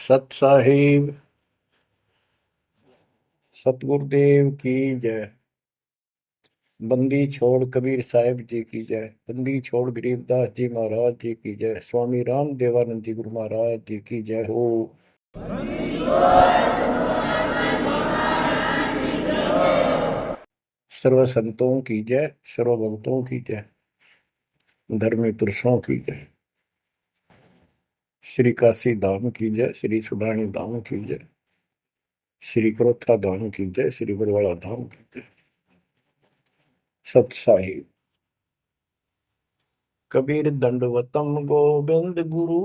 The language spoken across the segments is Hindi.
सत साहिब सतगुरुदेव की जय। बंदी छोड़ कबीर साहिब जी की जय। बंदी छोड़ गरीबदास जी महाराज जी की जय। स्वामी राम देवानंद जी गुरु महाराज जी की जय हो। सर्व संतों की जय, सर्व भक्तों की जय, धर्मी पुरुषों की जय। श्री काशी धाम की जय, श्री सुडानी धाम की जय, श्री क्रोथा धाम की जय, श्री बरवाड़ा धाम की जय। सत साहिब कबीर दंडवतम गोविंद गुरु,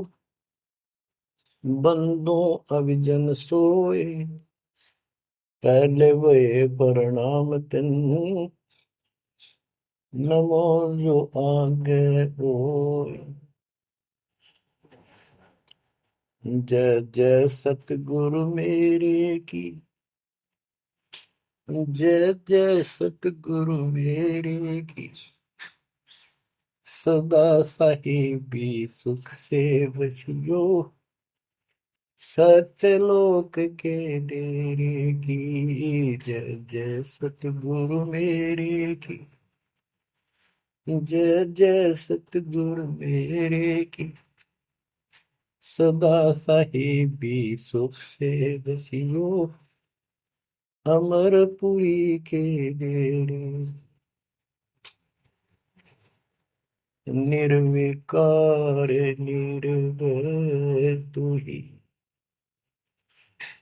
बंदो अविजन सोए। पहले वे प्रणाम तिन, नमो जो आगे होए। जय जय सतगुरु मेरे की, जय जय सतगुरु मेरे की। सदा साहिबी सुख से बसियो, सत्यलोक के डेरे की। जय जय सतगुरु मेरे की, जय जय सतगुरु मेरे की। सदा साहिबी सुख से बसियो, अमरपुरी के डेरे। निर्विकार निर्भय तू ही,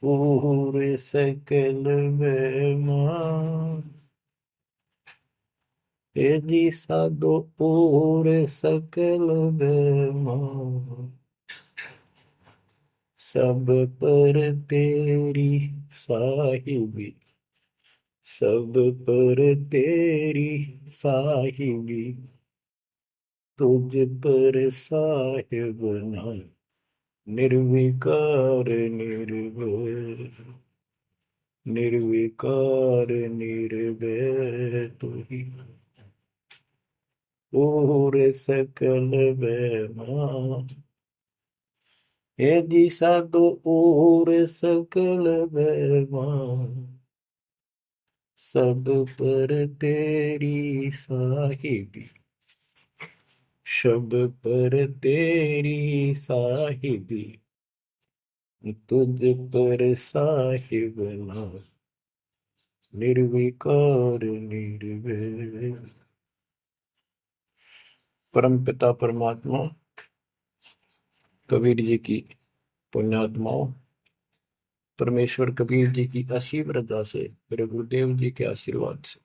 पूरे सकल बेमान। हे जी साधो पूरे सकल बेमान। सब पर तेरी साहिबी, सब पर तेरी साहिबी। तुझ पर साहिब नहीं, निर्विकार निर्भय। निर्विकार निर्भय तू ही, और सकल बेमान। हे जी साधो और सकल बेमान। सब पर तेरी साहिबी, सब पर तेरी साहिबी। तुझ पर साहिब ना, निर्विकार निर्भय। परम पिता परमात्मा कबीर जी की पुण्यात्माओं, परमेश्वर कबीर जी की असीम रजा से, मेरे गुरुदेव जी के आशीर्वाद से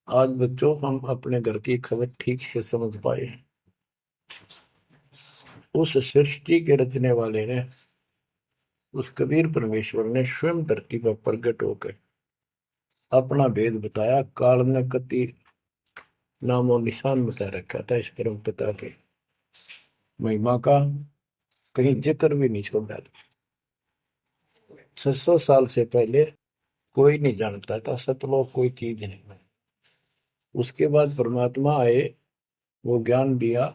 आज बच्चों हम अपने घर की खबर ठीक से समझ पाए। उस सृष्टि के रचने वाले ने, उस कबीर परमेश्वर ने स्वयं धरती पर प्रकट होकर अपना भेद बताया। काल ने कति नामो निशान बता रखा था इस परम पिता के महिमा का, कहीं जिक्र भी नहीं छोड़ा था। 600 साल से पहले कोई नहीं जानता था सतलोक कोई चीज नहीं। उसके बाद परमात्मा आए, वो ज्ञान दिया,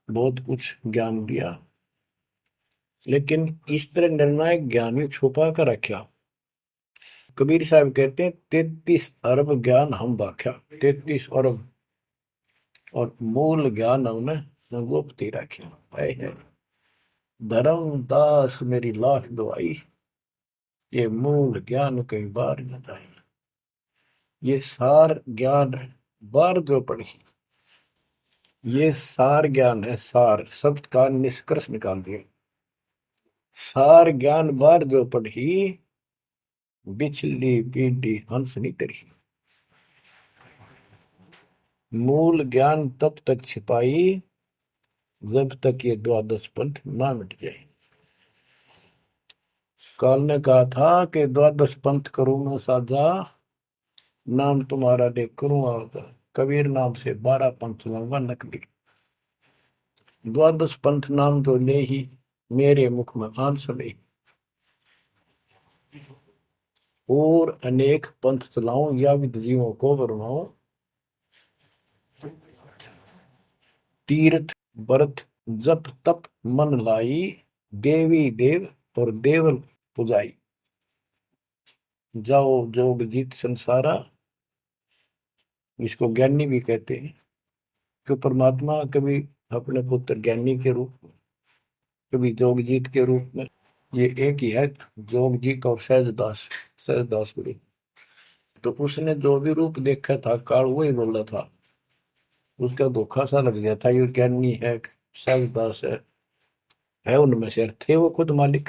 बहुत कुछ ज्ञान दिया, लेकिन इस तरह निर्णायक ज्ञान ही छुपा कर रखा। कबीर साहब कहते हैं 33 अरब ज्ञान हम बाख्या, 33 अरब, और मूल ज्ञान हमने गुप्त ही रखा है। धर्मदास मेरी लाख दुआई, ये मूल ज्ञान कई बार न जाए। ये सार ज्ञान बार जो पढ़ी, ये सार ज्ञान है। सार शब्द का निष्कर्ष निकाल दिया। सार ज्ञान बार जो पढ़ी, बिछली पीढ़ी हंस नहीं तरी। मूल ज्ञान तब तक छिपाई जब तक ये द्वादश पंथ ना मिट जाए। काल ने कहा था कि द्वादश पंथ करूंगा साझा, नाम तुम्हारा ले करूंगा। कबीर नाम से 12 पंथ लूंगा नकली। द्वादश पंथ नाम तो ले ही, मेरे मुख में आन सुने। और अनेक पंथ चलाऊं, या विद जीवों को बरमाऊं। तीर्थ व्रत जप तप मन लाई, देवी देव और देवल पुजाई, जाओ जोग जीत संसारा, इसको ज्ञानी भी कहते हैं। कि परमात्मा कभी अपने पुत्र ज्ञानी के रूप में, कभी जोगजीत के रूप में, ये एक ही है, जोगजीत और सहजदास, सहजदास गुरु। तो उसने जो भी रूप देखा था काल वही बोला था, उसका धोखा सा लग गया था, ये ज्ञानी है सहजदास है उनमें से, थे वो खुद मालिक।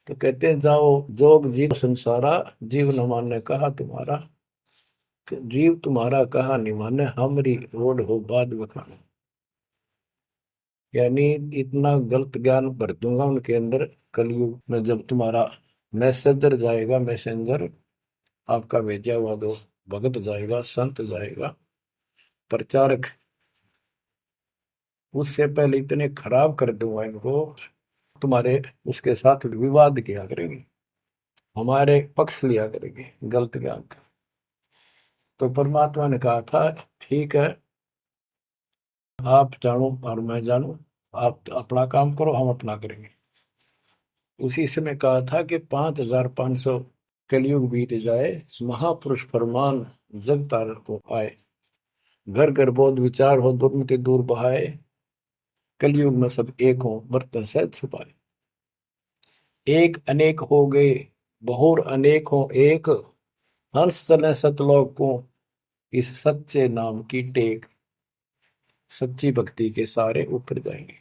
तो कहते हैं जाओ जोग जीव संसारा, जीव न माने कहा तुम्हारा, कि जीव तुम्हारा कहा नहीं माने, हमारी रोड हो बाद बखाना। यानी इतना गलत ज्ञान भर दूंगा उनके अंदर कलयुग में, जब तुम्हारा मैसेंजर जाएगा, मैसेंजर आपका भेजा हुआ दो भगत जाएगा, संत जाएगा, प्रचारक, उससे पहले इतने खराब कर दूंगा इनको, तुम्हारे उसके साथ विवाद किया करेंगे, हमारे पक्ष लिया करेंगे गलत ज्ञान का। तो परमात्मा ने कहा था ठीक है, आप जानो और मैं जानू, आप अपना काम करो, हम अपना करेंगे। उसी समय कहा था कि 5500 कलयुग बीत जाए, महापुरुष फरमान जग तारण को आए, घर घर बोध विचार हो, दुर्मति दूर बहाए, कलयुग में सब एक हो, बर्तन सहज छुपाए। एक अनेक हो गए, बहुर अनेक हो एक, हंस चले सतलोक को, इस सच्चे नाम की टेक, सच्ची भक्ति के सारे ऊपर जाएंगे।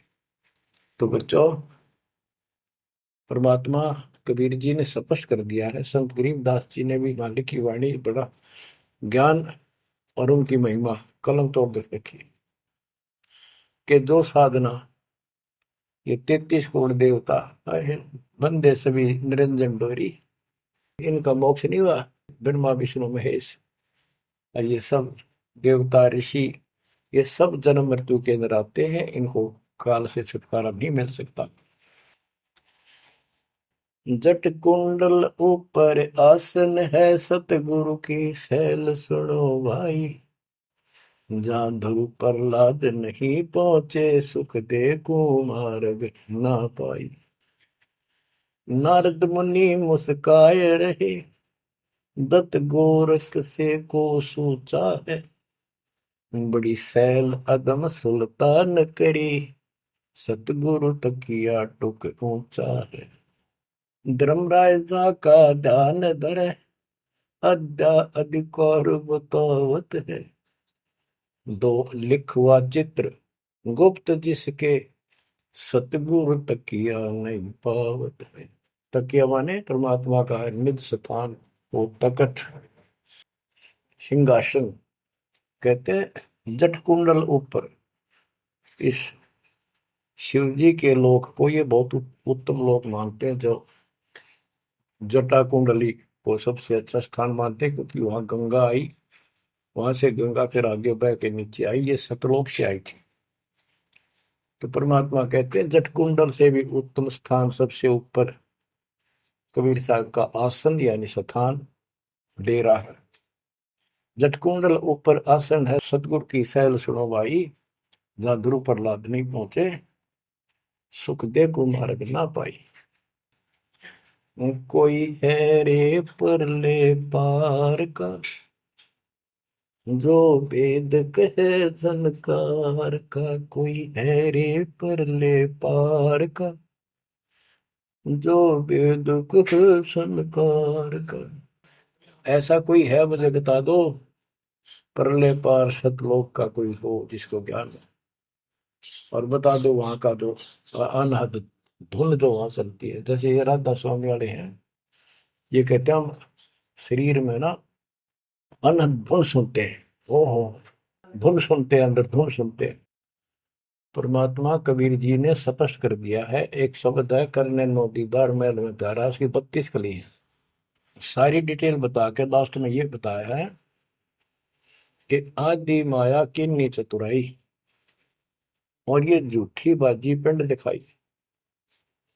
तो बच्चों, परमात्मा कबीर जी ने स्पष्ट कर दिया है, संत गरीबदास जी ने भी मालिक की वाणी बड़ा ज्ञान और उनकी महिमा कलम तोड़ रखी, कि जो साधना ये 33 करोड़ देवता बंदे सभी निरंजन डोरी, इनका मोक्ष नहीं हुआ, ब्रह्मा विष्णु महेश, और ये सब देवता ऋषि, ये सब जन्म मृत्यु के अंदर आते हैं, इनको काल से छुटकारा नहीं मिल सकता। जट कुंडल ऊपर आसन है, सतगुरु की सैल सुनो भाई, जहाँ ध्रुव प्रहलाद नहीं पहुंचे, सुख दे कुमार्ग ना पाई। नारद मुनि मुस्काए रहे, दत्त गोरख से को सोचा है, बड़ी सैल अदम सुल्तान करी, सतगुरु तकिया टुक ऊंचा है। धर्मराजा का ध्यान धरे, अद्या अधिकार बतावत है, दो लिखवा चित्र गुप्त जिसके, सतगुरु तकिया नहीं पावत है। तकिया माने परमात्मा का निज स्थान, वो तकत सिंहासन। कहते हैं जट कुंडल ऊपर, इस शिव जी के लोक को ये बहुत उत्तम लोक मानते हैं, जो जटा कुंडली को सबसे अच्छा स्थान मानते हैं, क्योंकि वहां गंगा आई, वहां से गंगा फिर आगे बह के नीचे आई, ये सतलोक से आई थी। तो परमात्मा कहते हैं जट कुंडल से भी उत्तम स्थान, सबसे ऊपर कबीर साहब का आसन यानी स्थान डेरा है। जटकुंडल ऊपर आसन है, सतगुरु की सैल सुनो भाई, जहां ध्रुव प्रहलाद नहीं पहुंचे, सुख दे को मार्ग ना पाई। कोई है रे परले पार का, जो वेद कहे झनकार का, कोई है रे परले पार का, जो वेद कहे झनकार का। ऐसा कोई है मुझे बता दो, परले पार सतलोक का कोई हो जिसको ज्ञान है, और बता दो वहां का जो अनहद धुन जो वहां चलती है। जैसे ये राधा स्वामी वाले हैं, ये कहते हैं हम शरीर में ना अनहद धुन सुनते हैं, ओहो धुन सुनते हैं, अंदर धुन सुनते हैं। परमात्मा कबीर जी ने स्पष्ट कर दिया है, एक शब्द है, करने नो दीदार महल में प्यारा, उसकी 32 कली है। सारी डिटेल बता के लास्ट में ये बताया है कि आदि माया किन्नी चतुराई, और ये झूठी बाजी पिंड दिखाई,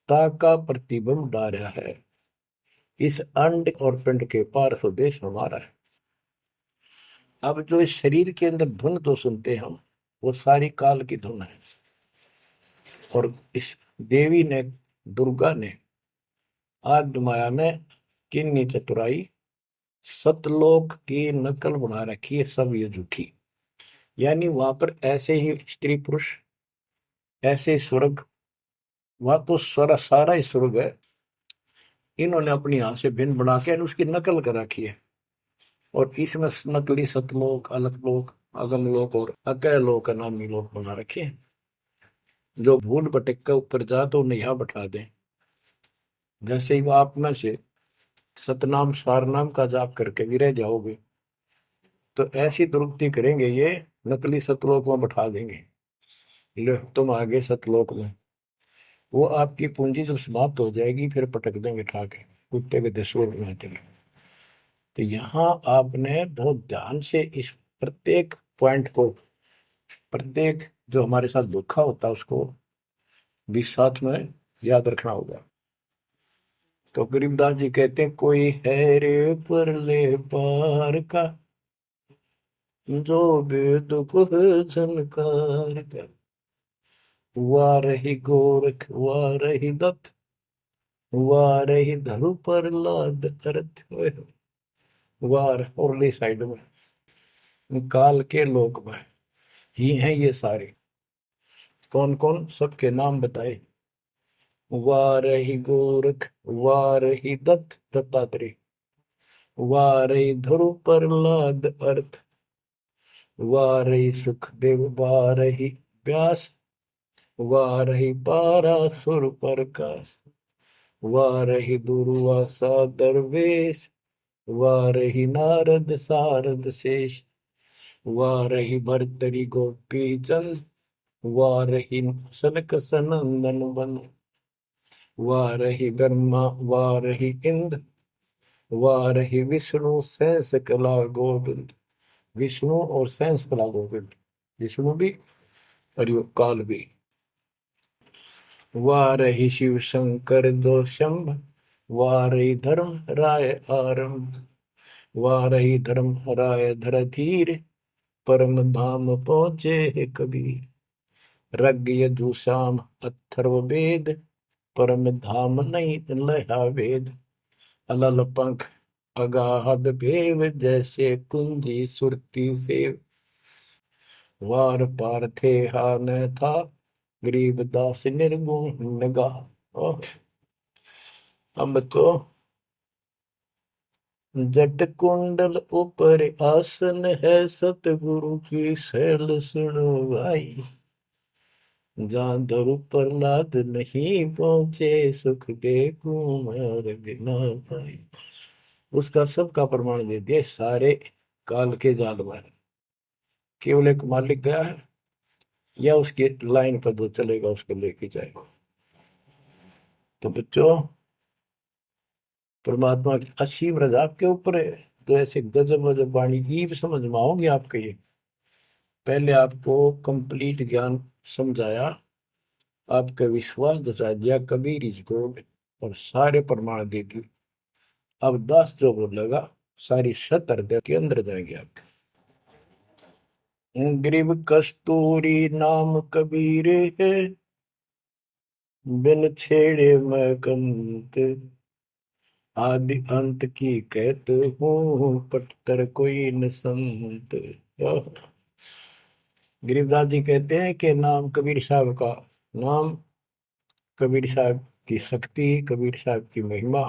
ताका प्रतिबिंब डारा है, इस अंड और पिंड के पार स्वदेश हमारा है। अब जो इस शरीर के अंदर धुन तो सुनते हम, वो सारी काल की धुन है, और इस देवी ने, दुर्गा ने, आद्य माया ने किन्नी चतुराई, सतलोक की नकल बना रखी है, सब ये झूठी। यानी वहां पर ऐसे ही स्त्री पुरुष, ऐसे ही स्वर्ग, वहां तो सारा सारा ही स्वर्ग है, इन्होंने अपनी हाथ से भिन्न बना के उसकी नकल कर रखी है। और इसमें नकली सतलोक, अलकलोक, अगमलोक और अकैलोक नामी लोक बना रखे हैं। जो भूल भटक के ऊपर जा तो उन्हें यहाँ बैठा दे। जैसे ही वो आप में से सतनाम सारनाम का जाप करके भी रह जाओगे, तो ऐसी दुरुक्ति करेंगे ये, नकली सतलोक में बैठा देंगे। लो तुम आगे सतलोक में, वो आपकी पूंजी जब समाप्त हो जाएगी फिर पटक देंगे ठाके, कुत्ते के दसूर में देंगे। तो यहाँ आपने बहुत ध्यान से इस प्रत्येक पॉइंट को, प्रत्येक जो हमारे साथ धोखा होता है उसको भी साथ में याद रखना होगा। तो गरीबदास जी कहते हैं, कोई है रे परले पार का, जो बेदुख झनकार का, वाह रही गोरख वाह रही दत्त, वाह रही धरु पर लाद अर्थ, वार औरली साइड में काल के लोक में ही हैं ये सारे। कौन कौन, सबके नाम बताए। वाह रही गोरख, वाह रही दत्त दत्तात्रेय, वाह रही धरु पर लाद अर्थ, वाह रही सुखदेव, वाह रही व्यास, वाह रही पारासुर प्रकाश, वाह रही दुर्वासा दरवेश, वाह रही नारद सारद शेष, वाह रही भरतरी गोपी चंद, वाह रही सनक सनंदन बन, वाह रही ब्रह्मा, वाह रही इंद्र, वाह रही विष्णु सहस कला गोविंद। विष्णु और सहस कला गोविंद, विष्णु भी और यो काल भी। वाह रही शिव शंकर दो शंभ, वाह रही धर्म राय आरंभ, वाह रही धर्म राय धर धीर, परम धाम पहुंचे है कबीर। रग यजुषाम अथर्व वेद, परम धाम नहीं लहा वेद। अलल पंख अगाहद भेव, जैसे कुंजी सुरती सेव। वार पार थे हा न था, गरीबदास निर्गुण निगाह। हम तो जट कुंडल ऊपर आसन है, सतगुरु की शैल सुनो भाई। जहाँ धरु प्रहलाद नहीं पहुंचे, सुख दे कुमार बिना भाई। उसका सबका प्रमाण दे दिया सारे काल के जाल में। केवल एक मालिक गया है या उसकी लाइन पर जो चलेगा उसको लेके जाएगा। तो बच्चों, परमात्मा की असीम रजा आपके ऊपर है। तो ऐसे गजब गजब वाणी की भी समझ में आओगे आपके। ये पहले आपको कंप्लीट ज्ञान समझाया, आपका विश्वास जता दिया कबीर इज गॉड, और सारे प्रमाण दे दिए। अब 10 जो बोलेगा सारी 7 हृदय के अंदर जाएंगे आपके। ग्रीब कस्तूरी नाम कबीर है, बिन छेड़े मैं कंत, आदि अंत की कहत हूँ, पटतर कोई न संत। गरीबदास जी कहते हैं कि नाम कबीर साहब का नाम, कबीर साहब की शक्ति, कबीर साहब की महिमा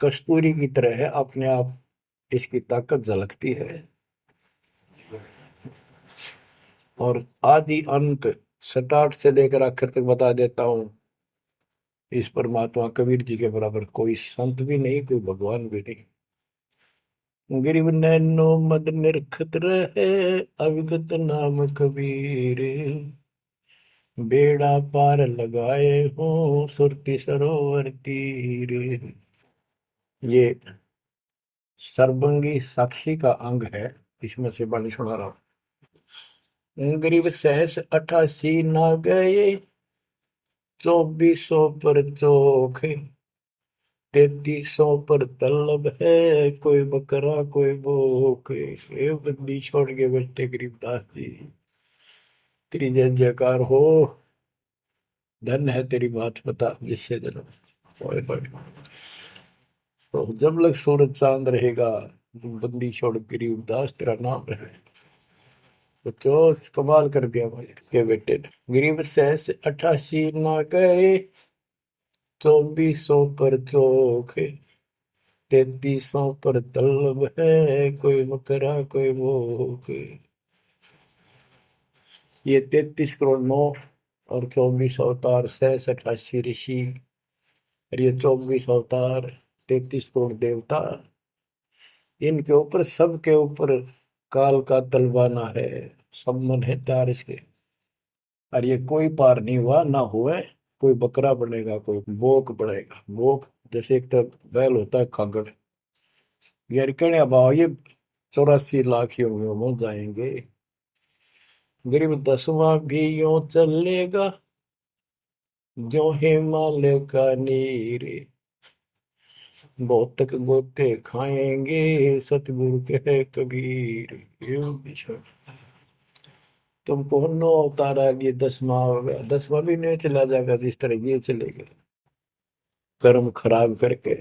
कस्तूरी की तरह है, अपने आप इसकी ताकत झलकती है। और आदि अंत स्टार्ट से लेकर आखिर तक बता देता हूं। इस परमात्मा कबीर जी के बराबर कोई संत भी नहीं, कोई भगवान भी नहीं। गिरिव नैनो मद निरखत रहे, अविगत नाम कबीर, बेड़ा पार लगाए हो सुरति सरोवर तीर। ये सर्वंगी साक्षी का अंग है, इसमें से बानी सुना रहा हूं। गरीब सहस 88 ना गए, 2400 पर चोख, 3300 पर तलब है, कोई बकरा कोई बोक। ये बंदी छोड़ के बैठे गरीबदास जी, तेरी जय जयकार हो। धन है तेरी बात बता जिससे जन्म। ओए होए। तो जब लग सूरज चांद रहेगा, बंदी छोड़ गरीब दास तेरा नाम रहे। तो जो कमाल कर दिया भाई के बेटे ने। गरीब सहस 88 ना गए, 2400 पर चोखे, 3300 पर तलब है, कोई मकरा कोई भूख। ये 33 करोड़ नौ और 24 अवतार, सहस 88 ऋषि, और ये 24 अवतार, 33 करोड़ देवता, इनके ऊपर सबके ऊपर काल का तलवाना है, सम्मन है तार इसके। और ये कोई पार नहीं हुआ ना हुए। कोई बकरा बनेगा, कोई बोक बनेगा। बोक जैसे एक तो बैल होता है खागड़, यार कहने अब आओ ये 84 लाख योगियों में जाएंगे। गरीब 10वां भी यूं चलेगा, जो हिमालय का नीर, बहुतक गोते खाएंगे, सतगुरु के कबीर। यूं बिछड़ तुमको नो अवतारा ये 10वां होगा, 10वां भी नहीं चला जाएगा जिस तरह ये चलेगा कर्म खराब करके।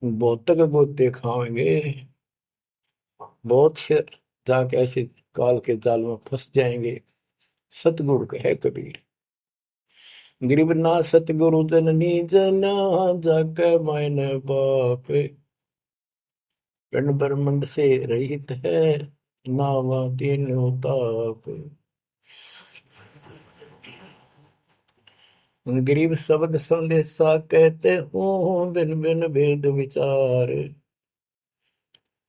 बहुतक गोते खाएंगे, बहुत से जाके ऐसे काल के जाल में फंस जाएंगे। सतगुरु कहे कबीर, गरीब ना सतगुरु जननी जना, जाके मायने बाप, पिंड ब्रह्मंड से रहित है, नावा तीनों ताप। गरीब शब्द संदेशा कहते हूँ, बिन बिन भेद विचार,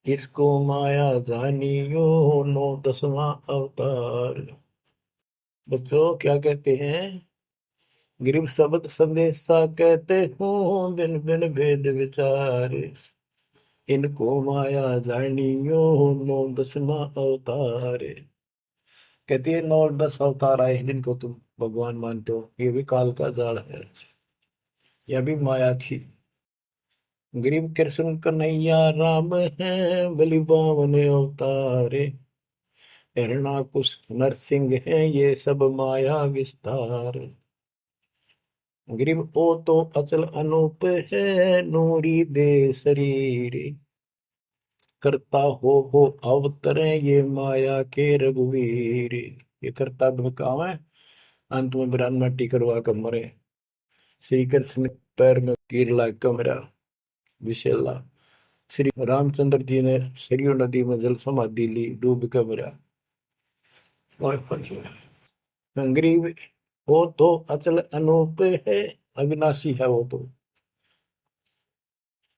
इसको माया जानियो, नो 10वां अवतार। बच्चों क्या कहते हैं? गरीब शब्द संदेशा कहते हूँ, बिन बिन भेद विचार, इनको माया जानियो, नो 10वां अवतार। कहती है 9 और 10 अवतार आए हैं जिनको तुम भगवान मानते हो, ये भी काल का जाल है, यह भी माया थी। गरीब कृष्ण कन्हैया राम है, बलि बावन अवतारे, हिरणाकुश नरसिंह है, ये सब माया विस्तार। गरीब ओ तो अचल अनूप है, नूरी दे शरीर, करता हो अवतरे, ये माया के रघुवीर। ये करता तुम काम है, अंत में बिरान मट्टी करवा कर मरे। श्री कृष्ण पैर में कीर लाग कर मरा, विशेला। श्री रामचंद्र जी ने सरयू नदी में जल समाधि ली, डूब कर मरा। गरीब वो तो अचल अनूप है, अविनाशी है वो तो,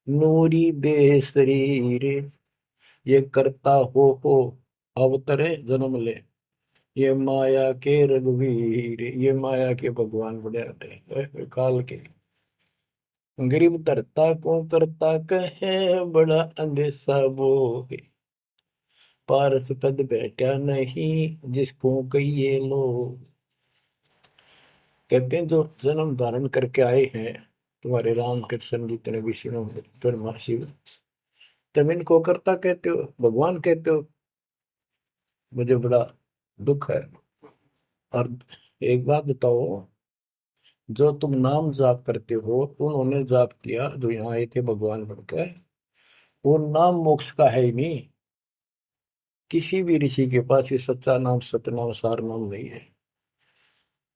नूरी देह शरीर, ये करता हो अवतरे जन्म ले, ये माया के रघुवीर। ये माया के भगवान बड़े आते हैं काल के। गरीब धरता को करता कहे, बड़ा अंदेशा बोहे, पारस पद बैठा नहीं, जिसको कहिए लोग। कहते हैं जो जन्म धारण करके आए हैं तुम्हारे राम कृष्ण जितने विष्णु ब्रह्मा शिव, तुम इनको करता कहते हो, भगवान कहते हो। मुझे बड़ा दुख है। और एक बात बताओ, जो तुम नाम जाप करते हो, उन्होंने जाप किया जो यहाँ आए थे भगवान बनकर, वो नाम मोक्ष का है ही नहीं। किसी भी ऋषि के पास ये सच्चा नाम सतनाम सार नाम नहीं है।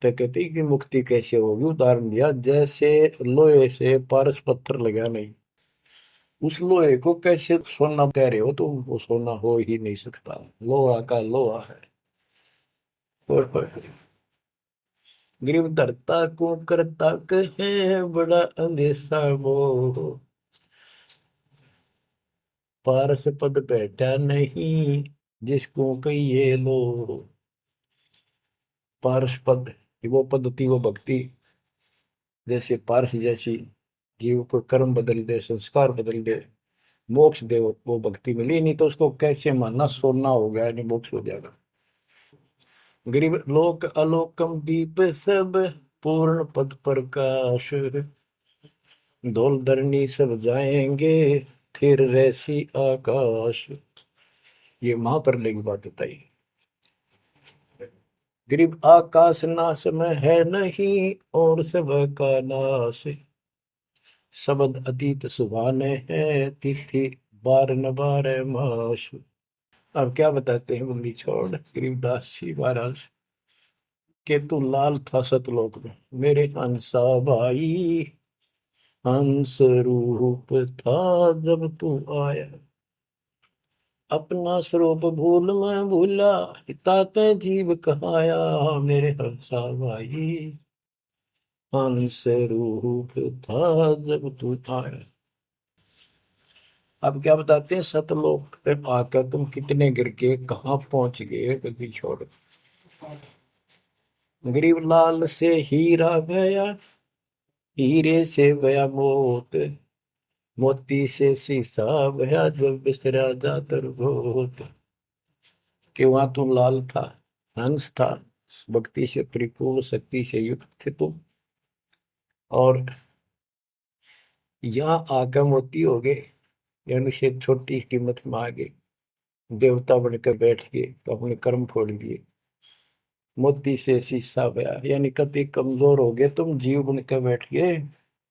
तो कहते हैं कि मुक्ति कैसे होगी, उदाहरण दिया जैसे लोहे से पारस पत्थर लगा नहीं, उस लोहे को कैसे सोना कह रहे हो तुम, वो सोना हो ही नहीं सकता, लोहा का लोहा है। और गरीब धरता को करता कहे, बड़ा अंदेशा वो, पारस पद बैठा नहीं, जिसको कहिए लो। पारस पद वो पद्धति वो भक्ति, जैसे पारस जैसी जीव को कर्म बदल दे, संस्कार बदल दे, मोक्ष दे, वो भक्ति मिली। नहीं तो उसको कैसे मानना, सोना हो गया नहीं मोक्ष हो जाएगा। गरीब लोक अलोकम दीप सब, पूर्ण पद प्रकाश, धौल धरनी सब जाएंगे, फिर रहसी आकाश। ये महाप्रलय की बात बताई। गरीब आकाश नाश में है नहीं, और सब का नाश। शब्द अतीत सुभाने है, तिथि बार न बार मास। अब क्या बताते हैं बंदी छोड़ गरीबदास जी महाराज के, तू लाल था सतलोक में मेरे हंसा भाई। हंस रूप था जब तू आया, अपना स्वरूप भूल मैं भूला, ताते जीव कहाया मेरे हंसा भाई। हंस रूप था जब तू आया। अब क्या बताते हैं, सतलोक पे आकर तुम कितने गिर के कहाँ पहुंच गए कभी छोड़। गरीब लाल से हीरा गया, हीरे से गया मोत, मोती से शीशा गया जब बिसरा जातर भूत। कि वहां तुम लाल था, हंस था, भक्ति से परिपूर्ण शक्ति से युक्त थे तुम, और यहाँ आकर मोती हो गए, यानी से छोटी कीमत में आ गए, देवता बनकर बैठ गए, अपने कर्म फोड़ दिए। मोती से शीशा गया, यानी कति कमजोर हो गए तुम, जीव बनकर बैठ गए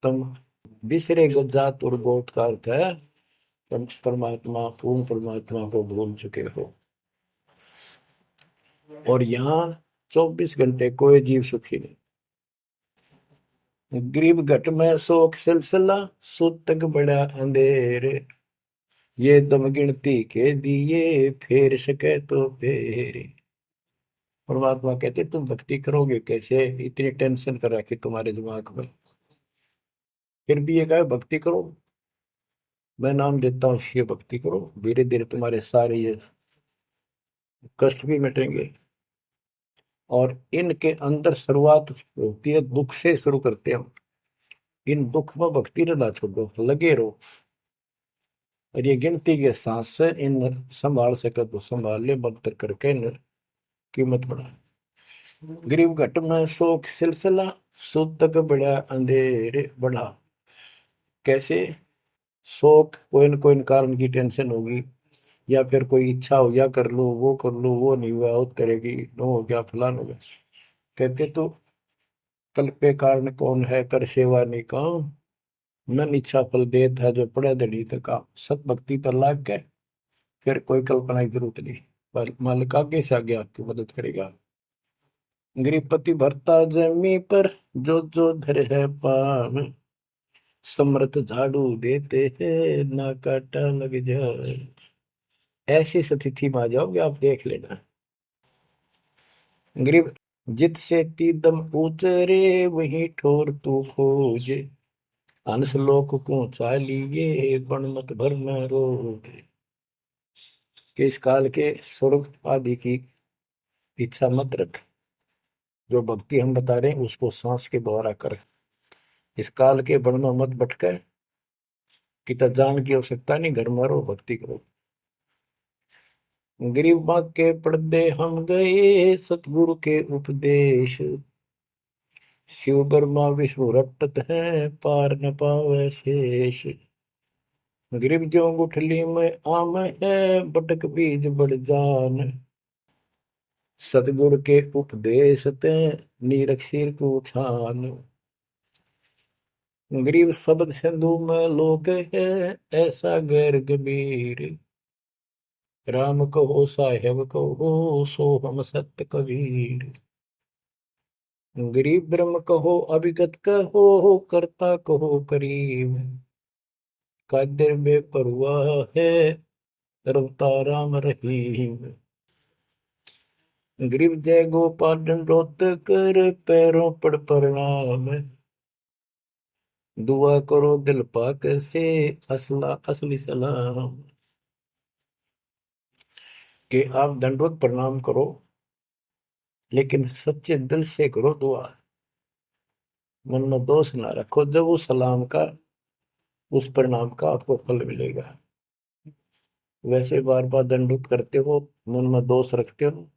तुम। बिसरे जात और गोत का अर्थ है परमात्मा, पूर्ण परमात्मा को भूल चुके हो। और यहाँ 24 घंटे कोई जीव सुखी नहीं। गरीब घट में शोक सिलसिला, सूतक बड़ा अंधेरे, ये दम गिनती के दिए फेर सके तो फेरे। परमात्मा कहते तुम भक्ति करोगे कैसे, इतनी टेंशन कर रखी तुम्हारे दिमाग में, फिर भी ये कहे भक्ति करो, मैं नाम देता हूँ ये भक्ति करो, धीरे धीरे तुम्हारे सारे ये कष्ट भी मिटेंगे। और इनके अंदर शुरुआत होती है दुख से, शुरू करते हैं हम। इन दुख में भक्ति रहना छोड़ो, लगे रहो, और ये गिनती के सांस से इन संभाल सके तो संभाल ले, मंत्र करके इन कीमत बढ़ा। गरीब घट में शोक सिलसिला, सूतक बड़ा अंधेरे बढ़ा। कैसे, शोक कोई न कोई कारण की टेंशन होगी, या फिर कोई इच्छा हो, या कर लो वो कर लो, वो नहीं हुआ वो करेगी, नो हो गया फलान हो गया। कहते तो कल पे कारण कौन है, कर सेवा नहीं काम, मन इच्छा फल देत है जो पड़े धनी तक काम। सत भक्ति पर लाग के फिर कोई कल्पना की जरूरत नहीं, पर मालिक आगे से आगे आपकी मदद करेगा। गृहपति भरता जमी पर, जो धर है पान, समर्थ झाड़ू देते हैं ना काटा लग जाए। ऐसी स्थिति में आ जाओगे आप, देख लेना। गरीब जित से तीदम उतरे, वही ठोर तू खोजे, हंस लोक को चालिए बन मत भर न रोगे। कि इस काल के स्वर्ग आदि की इच्छा मत रख, जो भक्ति हम बता रहे हैं उसको सांस के द्वारा कर। इस काल के बन में मत भटके, कि जान की आवश्यकता नहीं, घर में रहो भक्ति करो। गरीब बाग के पर्दे हम गए, सतगुरु के उपदेश, शिव ब्रह्मा विष्णु रटत है, पार न पावे शेष। गरीब जो गुठली में आम है, बटक बीज बढ़ जान, सतगुरु के उपदेश ते नीरख सिर को छान। गरीब शब्द सिंधु में लोक है, ऐसा गैर गंभीर, राम कहो साहेब कहो सो हम सत्य कबीर। गरीब ब्रह्म कहो अभिगत कहो, करता कहो करीब, कादिर बेपरवाह है रवता राम रहीम। गरीब जय गोपाल दंडोत कर, पैरों पड़ प्रणाम, दुआ करो दिल पाक से, असला असली सलाम। कि आप दंडोत प्रणाम करो, लेकिन सच्चे दिल से करो दुआ, मन में दोष ना रखो, जब उस सलाम का, उस प्रणाम का आपको फल मिलेगा। वैसे बार बार दंडोत करते हो, मन में दोष रखते हो,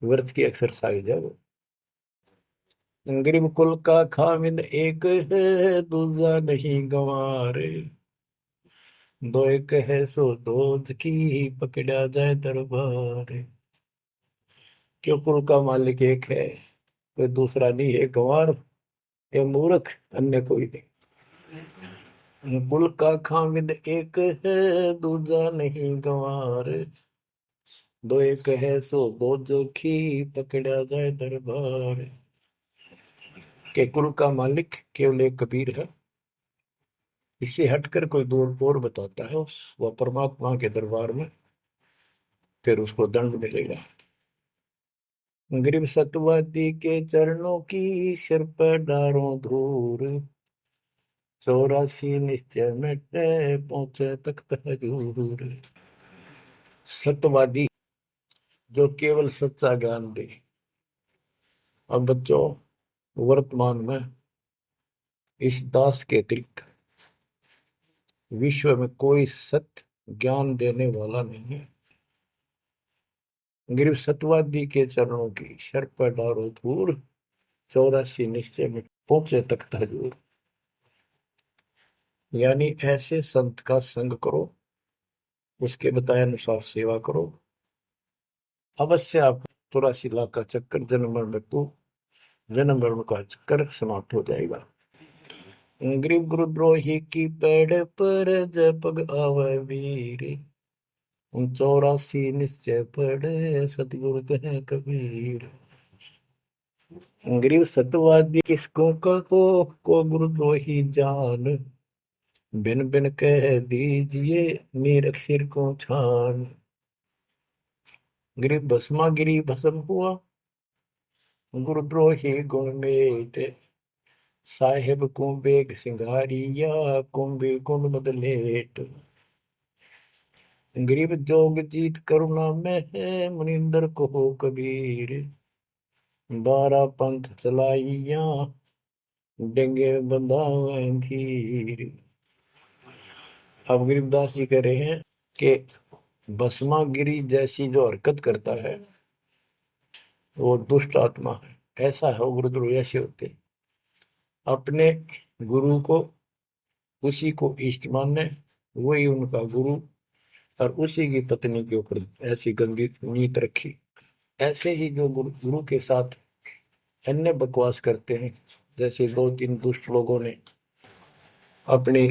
व्यर्थ की एक्सरसाइज है वो। गरीब कुल का खामिद एक है, दूजा नहीं गंवारे, दो एक है सो दूध की, पकड़ा जाए दरबार। क्यों कुल का मालिक एक है, कोई दूसरा नहीं है। गंवार ये मूर्ख, अन्य कोई नहीं। कुल का खामिद एक है, दूजा नहीं गंवार। दो एक है सो दो जोखी, पकड़ा जाए दरबार। के कुल का मालिक केवल एक कबीर है। इससे हटकर कोई दूर और बताता है उस वह परमात्मा के दरबार में, फिर उसको दंड मिलेगा। गरीब सतवादी के चरणों की सिर पर डारों धूर, 84 निश्चय मिटे पहुंचे तख्त हजूर। सत्यवादी जो केवल सच्चा ज्ञान दे। अब बच्चों, वर्तमान में इस दास के अतिरिक्त विश्व में कोई सत्य ज्ञान देने वाला नहीं है। गरीब सत्यवादी के चरणों की शर पर डारो धूर, 84 निश्चय में पहुंचे तख्त हजूर। यानी ऐसे संत का संग करो, उसके बताए अनुसार सेवा करो, अवश्य आप 84 लाख का चक्कर जन्म मरण मृत्यु जन्म मरण का चक्कर समाप्त हो जाएगा। गरीब गुरुद्रोही की पेड़ पर जब पग आवे वीर, 84 निश्चय पढ़े सतगुरु कहे कबीर। गरीब सतवादी किसको को गुरुद्रोही जान, बिन बिन कह दीजिए निरक्षर को छान। गरीब भस्मा गिरी भस्म हुआ, गुरुद्रोही गुण मेट, साहेब को बेग सिंगारिया, कुंभी कुंड बदलेट। गरीब जोग जीत करुणा में है, मुनिंदर को हो कबीर, 12 पंथ चलाइया, डेंगे बंधावे धीर। अब गरीबदास जी कह रहे हैं कि भस्मागिरी जैसी जो हरकत करता है वो दुष्ट आत्मा है। ऐसा है वो गुरुद्रोही ऐसे होते, अपने गुरु को उसी को इष्ट माने, वही उनका गुरु, और उसी की पत्नी के ऊपर ऐसी गंदी नीत रखी। ऐसे ही जो गुरु के साथ अन्य बकवास करते हैं, जैसे 2-3 दुष्ट लोगों ने अपनी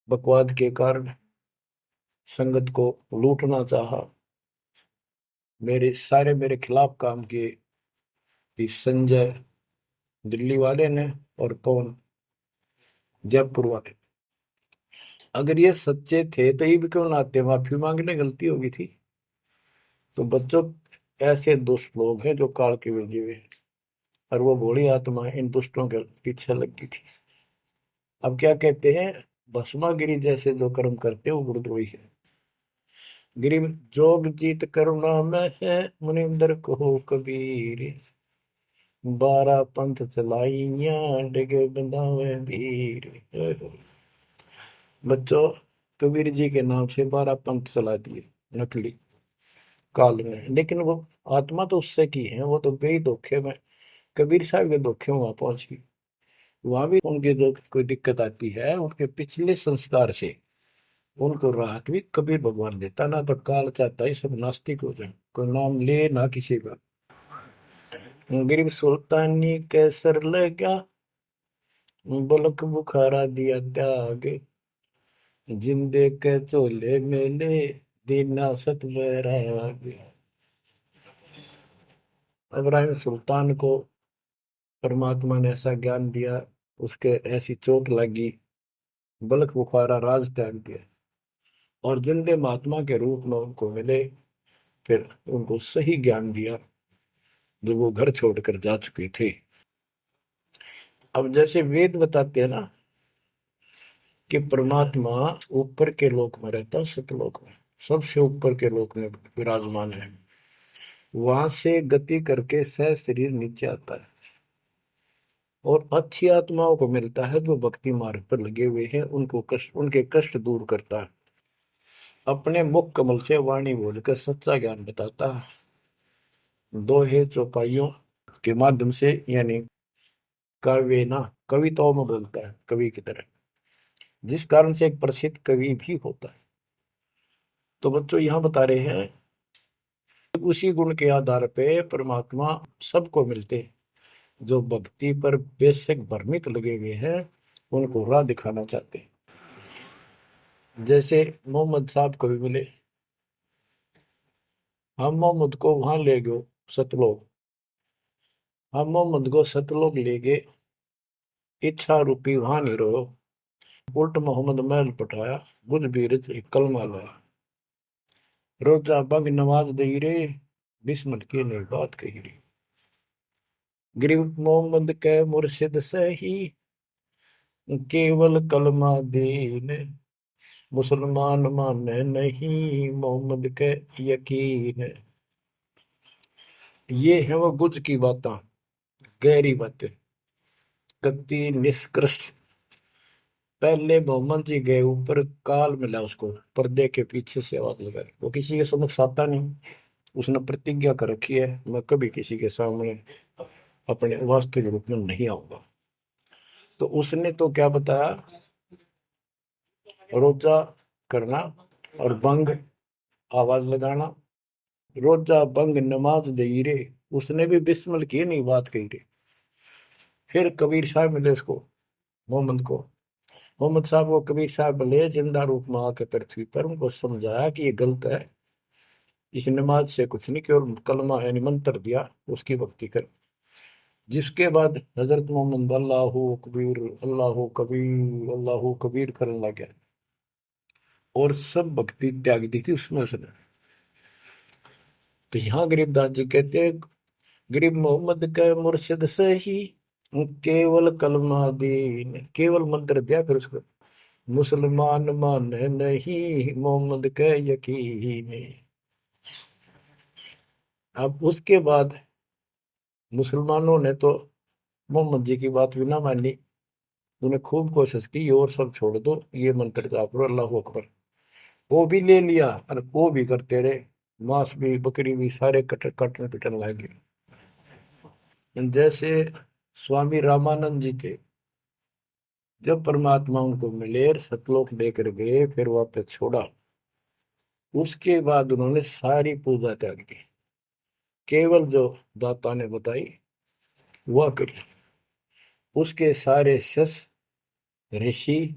बकवाद के कारण संगत को लूटना चाहा, मेरे खिलाफ काम किए, इस संजय दिल्ली वाले ने और पवन जयपुर वाले। अगर ये सच्चे थे तो ये भी क्यों ना आते, माफी मांगने गलती होगी थी। तो बच्चों, ऐसे दुष्ट लोग हैं जो काल के भेजे हुए, और वो भोली आत्मा इन दुष्टों के पीछे लगी थी। अब क्या कहते हैं, भस्मागिरी जैसे जो कर्म करते वो गुरुद्रोही है। गिरिम जोग जीत करुणा में है, मुनिंदर को कबीर, 12 पंथ चलाइया, डिगे बंधावे भीर। बच्चों, कबीर जी के नाम से 12 पंथ चला दिए नकली काल में, लेकिन वो आत्मा तो उससे की है, वो तो गई धोखे में, कबीर साहब के धोखे में वहां पहुंची। वहां भी उनकी जो कोई दिक्कत आती है, उनके पिछले संस्कार से उनको राहत भी कबीर भगवान देता। ना तो काल चाहता है सब नास्तिक हो जाए, कोई नाम ले ना किसी का। गरीब सुल्तानी कैसर लगा, बलक बुखारा दिया त्याग, जिंदे के चोले मेले, दीना सत बैराग। इब्राहिम सुल्तान को परमात्मा ने ऐसा ज्ञान दिया, उसके ऐसी चोट लगी, बलक बुखारा राज त्याग दिया, और जिंदे महात्मा के रूप में उनको मिले, फिर उनको सही ज्ञान दिया जो वो घर छोड़कर जा चुके थे। अब जैसे वेद बताते हैं ना कि परमात्मा ऊपर के लोक में रहता है, सतलोक में, सबसे ऊपर के लोक में विराजमान है। वहां से गति करके सह शरीर नीचे आता है, और अच्छी आत्माओं को मिलता है जो भक्ति मार्ग पर लगे हुए हैं, उनके कष्ट दूर करता है, अपने मुख कमल से वाणी बोलकर सच्चा ज्ञान बताता है। दोहे चौपाइयों के माध्यम से, यानी काव्य ना कविताओं में बोलता है कवि की तरह, जिस कारण से एक प्रसिद्ध कवि भी होता है। तो बच्चों, यहाँ बता रहे हैं उसी गुण के आधार पे परमात्मा सबको मिलते हैं। जो भक्ति पर बेशक भ्रमित लगे हुए हैं उनको राह दिखाना चाहते हैं। जैसे मोहम्मद साहब को भी मिले, हम मोहम्मद को वहां ले गए सतलोक, हम मोहम्मद को सतलोक ले गए, इच्छा रूपी वहां नहीं रहो, उल्ट मोहम्मद महल पठाया, बुझ बीरज एक कलमा लाया, रोजा बंग नमाज दई रे, बिस्मल की ने बात कही रे, गिरफ्त मोहम्मद के मुर्शिद सही, केवल कलमा दीन, मुसलमान माने नहीं मोहम्मद के यकीन। ये है वो गुज की बातें, गहरी बातें, कति निष्कृष्ट। पहले मोहम्मद जी गए ऊपर, काल मिला उसको, पर्दे के पीछे से आवाज लगाई, वो किसी के समक्ष आता नहीं, उसने प्रतिज्ञा कर रखी है मैं कभी किसी के सामने अपने वास्तविक रूप में नहीं आऊंगा। तो उसने तो क्या बताया, रोजा करना और बंग आवाज लगाना, रोजा बंग नमाज दे रे, उसने भी बिस्मिल की नहीं बात कही रे। फिर कबीर साहब मिले उसको, मोहम्मद को, मोहम्मद साहब को कबीर साहब मिले जिंदा रूप में आके पृथ्वी पर, उनको समझाया कि ये गलत है, इस नमाज से कुछ नहीं, केवल कलमा यानी मंत्र दिया, उसकी भक्ति कर। जिसके बाद हजरत मोहम्मद अल्लाह कबीर अल्लाह कबीर करने लग गया और सब भक्ति त्याग दी थी उसमें उसने। तो यहाँ गरीबदास जी कहते हैं, गरीब मोहम्मद के मुर्शिद से ही केवल कलमा दीन, केवल मंत्र दिया, फिर उसको मुसलमान माने नहीं मोहम्मद के यकीन। अब उसके बाद मुसलमानों ने तो मोहम्मद जी की बात भी ना मानी, उन्हें खूब कोशिश की और सब छोड़ दो, ये मंत्र जाप करो अल्लाह अकबर, वो भी ले लिया और वो भी करते रहे, मांस भी बकरी भी सारे कटन पिटन लगे। जैसे स्वामी रामानंद जी थे, जब परमात्मा उनको मिले सतलोक लेकर गए, फिर वापस छोड़ा, उसके बाद उन्होंने सारी पूजा त्याग दी, केवल जो दाता ने बताई वह करी। उसके सारे शस ऋषि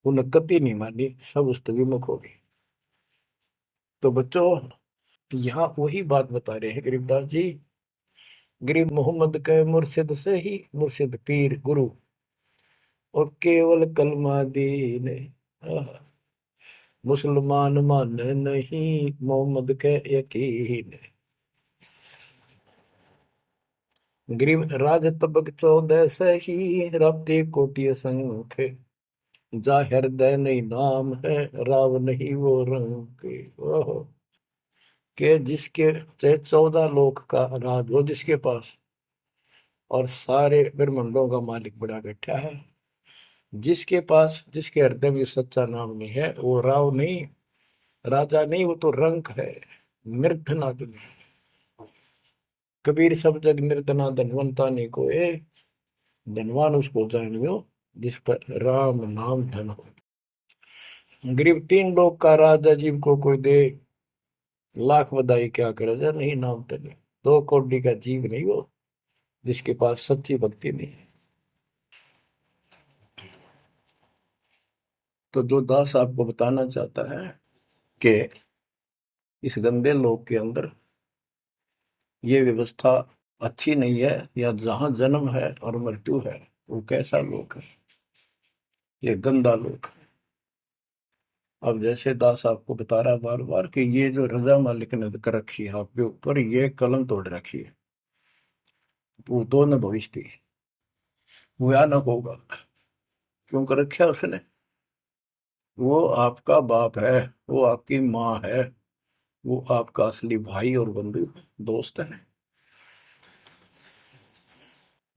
उन्हें कति नहीं मानी, सब उस विमुख हो गए। तो बच्चों यहाँ वही बात बता रहे हैं गरीबदास जी, गरीब मोहम्मद के मुर्शिद से ही, मुर्शिद पीर गुरु, और केवल कलमा दीन, मुसलमान माने नहीं मोहम्मद के यकीन। गरीब राज तबक 14 से ही, राप्ती कोटि संख्य, जा हृदय नहीं नाम है, राव नहीं वो रंग के। ओहो, के जिसके चाहे 14 लोक का राज हो जिसके पास, और सारे ब्रह्मांडों का मालिक बड़ा बैठा है, जिसके पास, जिसके हृदय में सच्चा नाम नहीं है, वो राव नहीं, राजा नहीं, वो तो रंक है, निर्धन आदमी। कबीर सब जग निर्धना धनवंता नहीं कोई, धनवान उसको जानियो जिस पर राम नाम धन हो। गरीब 3 लोग का राजा जीव को कोई दे, लाख बधाई क्या करे जा नहीं नाम तले, 2 कोटि का जीव नहीं वो जिसके पास सच्ची भक्ति नहीं है। तो जो दास आपको बताना चाहता है कि इस गंदे लोक के अंदर ये व्यवस्था अच्छी नहीं है, या जहां जन्म है और मृत्यु है वो कैसा लोक है, ये गंदा लोक है। अब जैसे दास आपको बता रहा बार बार कि ये जो रजा मालिक ने कर रखी है आपके ऊपर, ये कलम तोड़ रखी है, वो तो न भविष्य थी, वो या न होगा, क्यों कर रखा उसने, वो आपका बाप है, वो आपकी माँ है, वो आपका असली भाई और बंधु दोस्त है।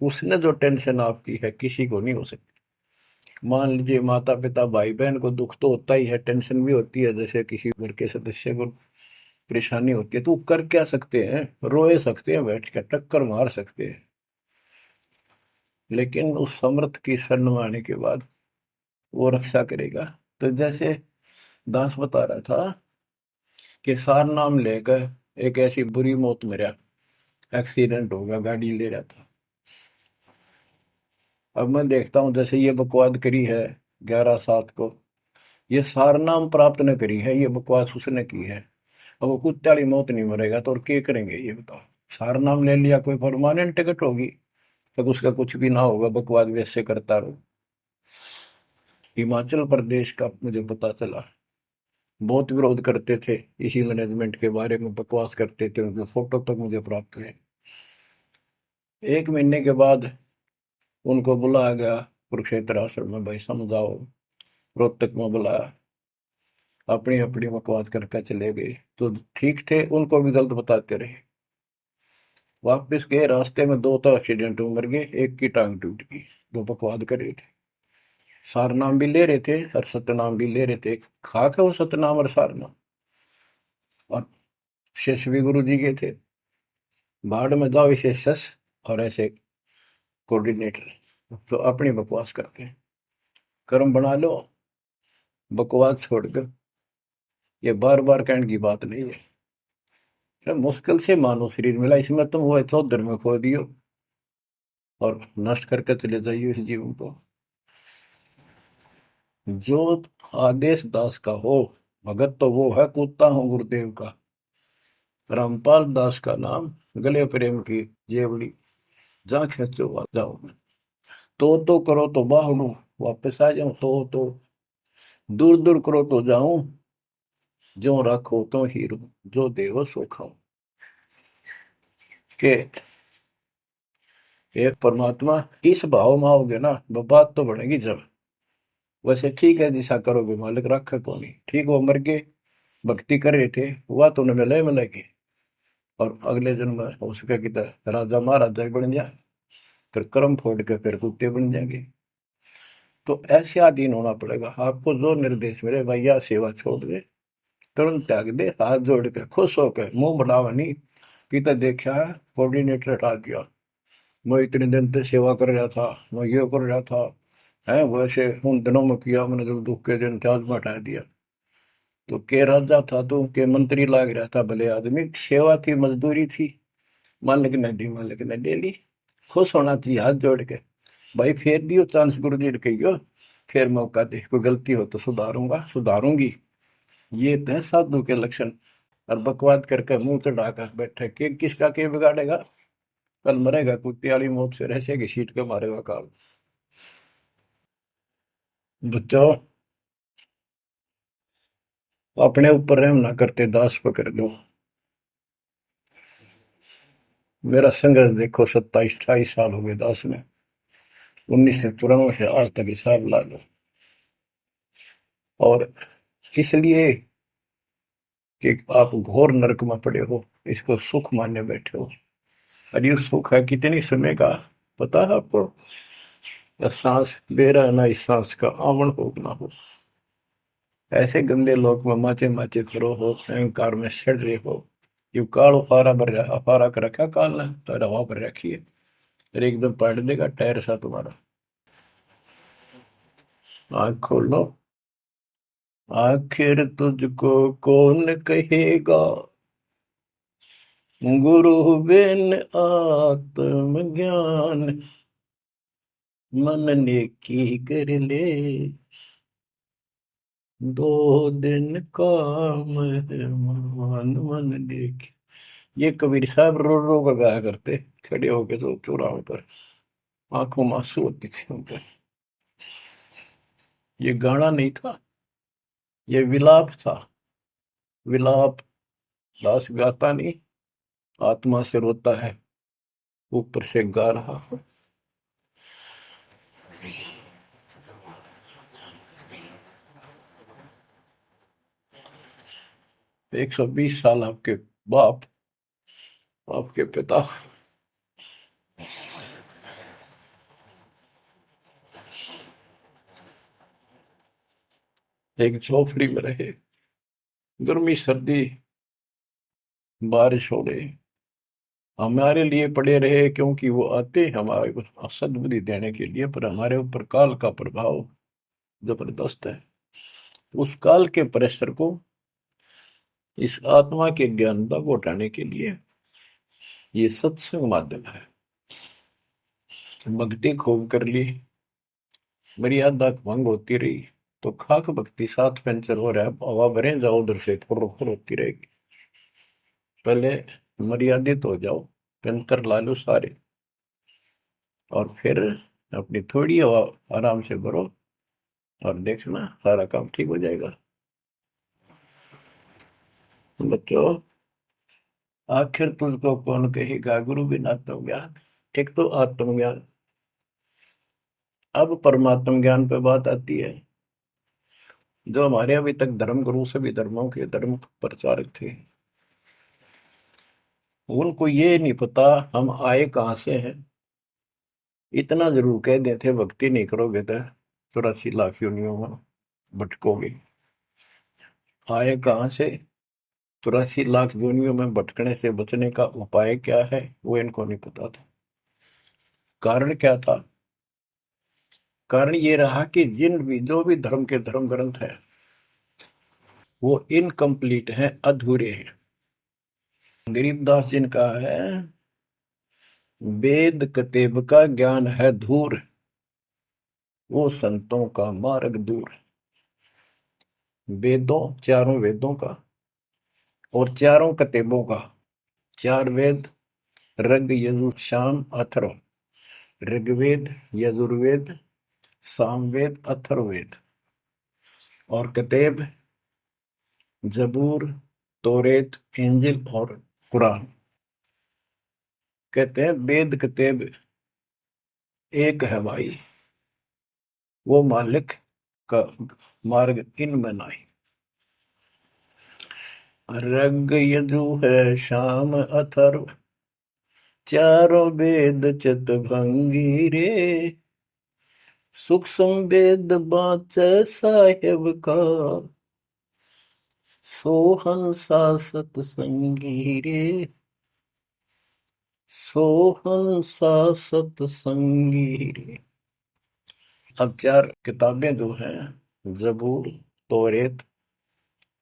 उसने जो टेंशन आपकी है किसी को नहीं हो सकती। मान लीजिए माता पिता भाई बहन को दुख तो होता ही है, टेंशन भी होती है, जैसे किसी घर के सदस्य को परेशानी होती है, तो कर क्या सकते हैं, रोए सकते हैं, बैठ के टक्कर मार सकते हैं, लेकिन उस समर्थ की शरण आने के बाद वो रक्षा करेगा। तो जैसे दास बता रहा था कि सार नाम लेकर एक ऐसी बुरी मौत मरा, एक्सीडेंट हो गया, गाड़ी ले रहा था। अब मैं देखता हूँ जैसे ये बकवाद करी है 11/7 को, ये सारनाम प्राप्त न करी है, ये बकवास उसने की है। अब वो कुत्ते वाली मौत नहीं मरेगा तो और क्या करेंगे ये बताओ। सारनाम ले लिया, कोई परमानेंट टिकट होगी, तब उसका कुछ भी ना होगा, बकवाद वैसे करता रहो। हिमाचल प्रदेश का मुझे पता चला, बहुत विरोध करते थे इसी मैनेजमेंट के बारे में, बकवास करते थे, उनके फोटो तक मुझे प्राप्त हुए। 1 महीने के बाद उनको बुलाया गया कुरुक्षेत्र आश्रम में, भाई समझाओ। रोहतक में बुलाया, अपनी अपनी बकवास करके चले गए। तो ठीक थे, उनको भी गलत बताते रहे। वापस गए, रास्ते में 2 तो एक्सीडेंट में मर गए, एक की टांग टूट गई। दो बकवाद कर रहे थे, सार नाम भी ले रहे थे और सतनाम भी ले रहे थे। खाक है वो सतनाम और सारनाम। और शेष भी गुरु जी के थे, बाढ़ में जाओ इसे शस और ऐसे कोऑर्डिनेटर, तो अपनी बकवास करके कर्म बना लो, बकवास छोड़ दो। ये बार बार कहने की बात नहीं है। तो मुश्किल से मानो शरीर मिला, इसमें तुम वो चौधर में खो दियो और नष्ट करके चले जाइए इस जीवन को। जो आदेश दास का हो भगत, तो वो है कूदता हूँ गुरुदेव का। रामपाल दास का नाम, गले प्रेम की जेवड़ी, जा खेचो आ जाओ मैं। तो करो तो बाहड़ू, वापस आ जाऊं तो दूर दूर करो तो जाऊं, जो रखो तो हीरो, जो देव सो खाओ। के एक परमात्मा इस भाव में आओगे ना, बात तो बढ़ेगी जब। वैसे ठीक है, दिशा करोगे मालिक रखा को नहीं, ठीक वो मर गए, भक्ति कर रहे थे, हुआ तो उन्हें मिले मिले के, और अगले जन्म में हो सके कि राजा महाराजा बन जाए, फिर कर्म फोड़ के फिर कुत्ते बन जाएंगे। तो ऐसे अधीन होना पड़ेगा आपको, जो निर्देश मिले भैया सेवा छोड़ दे, तुरंत त्याग दे, हाथ जोड़ के खुश होकर, मुंह बढ़ावा नहीं कि देखा है कोऑर्डिनेटर हटा दिया, मैं इतने दिन से सेवा कर रहा था, मैं ये कर रहा था, है वैसे उन दिनों में किया मैंने, जब दुख के दिन थे आज में हटा दिया। तो के राजा था तो के मंत्री लाग रहा था, भले आदमी, सेवा थी, मजदूरी थी, मालिक ने दी, मालिक ने ले ली। खुश होना चाहिए हाथ जोड़ के, भाई फेर दियो चांस, गुरु जी ने कहियो फिर मौका दे, कोई गलती हो तो सुधारूंगा सुधारूंगी। ये तो है साधु के लक्षण। और बकवाद करके मुंह चढ़ाकर बैठे के किसका के बिगाड़ेगा, कल मरेगा कुत्ते वाली मौत से, रहसे की सीट के मारेगा काल। बच्चों, अपने ऊपर रहम ना करते दास पकड़ दो। मेरा संघर्ष देखो, 27-28 साल हो गए दास में, 1994 से आज तक हिसाब ला लो। और इसलिए कि आप घोर नरक में पड़े हो, इसको सुख मानने बैठे हो। और ये सुख है कितनी समय का, पता है आपको? या सांस बेरा ना, इस सांस का आवण हो ना हो। ऐसे गंदे लोग में माचे माचे करो हो, अहंकार में सड़ रहे हो। यू काल फारा भर फारा कर रखा काल ने, तो हवा भर रखी है, फिर एकदम पलट देगा टायर सा तुम्हारा। आँख खोलो, आखिर तुझको कौन कहेगा, गुरु बिन आत्मज्ञान, मन नेकी कर ले, 2 दिन काम है मान, मन नेकी। ये कबीर साहब रो रो कर गाया करते, खड़े होके तो चौराहे पर, आंखों में आंसू होती थी उनके। ये गाना नहीं था, ये विलाप था। विलाप दास गाता नहीं, आत्मा से रोता है, ऊपर से गा रहा है। 120 साल आपके बाप, आपके पिता, एक झोपड़ी में रहे, गर्मी सर्दी बारिश हो गई, हमारे लिए पड़े रहे, क्योंकि वो आते हमारे को सद्बुद्धि देने के लिए, पर हमारे ऊपर काल का प्रभाव जबरदस्त है। उस काल के प्रेशर को इस आत्मा के ज्ञानता को हटाने के लिए ये सत्संग माध्यम है। भक्ति खूब कर ली, मर्यादा भंग होती रही तो खाक भक्ति साथ पंचर हो रहा है, हवा भरे जाओ उधर से फुर फुर होती रहेगी। पहले मर्यादित हो जाओ, पंचर ला लो सारे, और फिर अपनी थोड़ी हवा आराम से भरो और देखना सारा काम ठीक हो जाएगा। बच्चों, आखिर तुझको कौन कहेगा गुरु बिन आत्मज्ञान। एक तो आत्मज्ञान, अब परमात्म ज्ञान पे बात आती है। जो हमारे अभी तक धर्म गुरु सभी धर्मों के धर्म प्रचारक थे, उनको ये नहीं पता हम आए कहाँ से हैं। इतना जरूर कह देते, भक्ति नहीं करोगे तो 84 लाख योनियों में भटकोगे। आए कहाँ से, 84 लाख योनियों में भटकने से बचने का उपाय क्या है, वो इनको नहीं पता था। कारण क्या था? कारण ये रहा कि जो भी धर्म के धर्म ग्रंथ है वो इनकम्प्लीट हैं, अधूरे हैं। गरीबदास जिनका है, वेद कतेब का ज्ञान है धूर, वो संतों का मार्ग दूर। वेदों, चारों वेदों का और चारों कतेबों का, 4 वेद ऋग यजु साम अथर्व, ऋग्वेद यजुर्वेद सामवेद अथर्ववेद, और कतेब जबूर तोरेत इंजिल और कुरान। कहते हैं वेद कतेब एक है भाई, वो मालिक का मार्ग इनमें नहीं। ऋग यजु है शाम अथर्व, चारों वेद चितभंगी रे, सूक्ष्म वेद बाँचै साहेब का, सोहंसा सतसंगी रे, सोहंसा सतसंगी रे। अब 4 किताबें जो हैं, जबूर तौरेत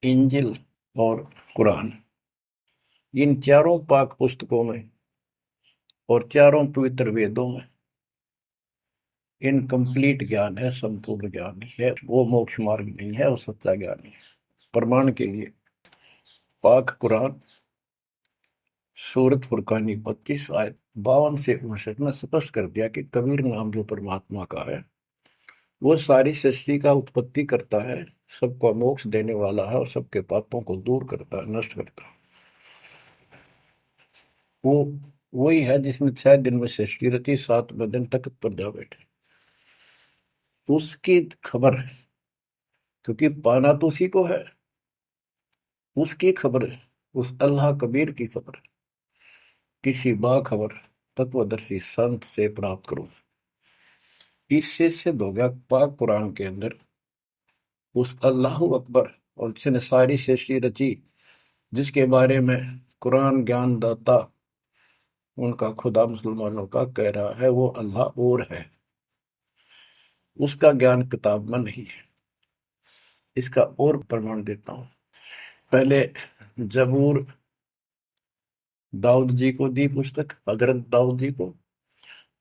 इंजिल और कुरान, इन चारों पाक पुस्तकों में और चारों पवित्र वेदों में इनकम्प्लीट ज्ञान है, संपूर्ण ज्ञान नहीं है, वो मोक्ष मार्ग नहीं है, वो सच्चा ज्ञान नहीं है। प्रमाण के लिए पाक कुरान सूरत फुरकानी 25 आयत 52 से 59 में स्पष्ट कर दिया कि कबीर नाम जो परमात्मा का है वो सारी सृष्टि का उत्पत्ति करता है, सबको मोक्ष देने वाला है और सबके पापों को दूर करता है, नष्ट करता है। वो वही है जिसने 6 दिन में सृष्टि रची, 7वें दिन तख्त पर जा बैठे। उसकी खबर है, क्योंकि पाना तो उसी को है, उसकी खबर है, उस अल्लाह कबीर की खबर है। किसी बाखबर तत्वदर्शी संत से प्राप्त करो। इससे सिद्ध हो गया पाक कुरान के अंदर उस अल्लाह अकबर और जिसने सारी सृष्टि रची, जिसके बारे में कुरान ज्ञान दाता उनका खुदा मुसलमानों का कह रहा है वो अल्लाह और है, उसका ज्ञान किताब में नहीं है। इसका और प्रमाण देता हूं। पहले जबूर दाऊद जी को दी पुस्तक, हजरत दाऊद जी को।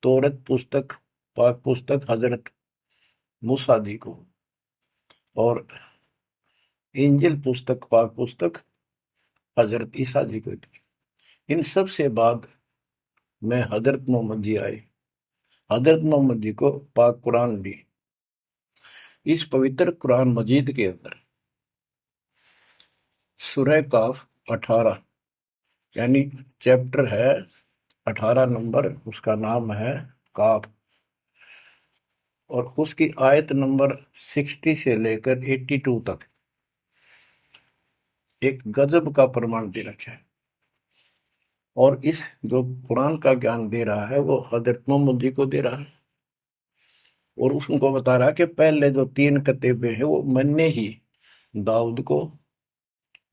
तौरत पुस्तक, पाक पुस्तक हजरत मूसा जी को। और इंजिल पुस्तक, पाक पुस्तक हजरत ईसा जी को दी। इन सब से बाद में हजरत मोहम्मद जी आए, हजरत मोहम्मद जी को पाक कुरान दी। इस पवित्र कुरान मजीद के अंदर सूरह काफ 18 यानी चैप्टर है 18 नंबर, उसका नाम है काफ, और उसकी आयत नंबर 60 से लेकर 82 तक एक गजब का प्रमाण दे रखा है। और इस जो कुरान का ज्ञान दे रहा है वो हजरत मोहम्मद जी को दे रहा है, और उसको बता रहा है कि पहले जो 3 कतीबे हैं वो मैंने ही दाऊद को,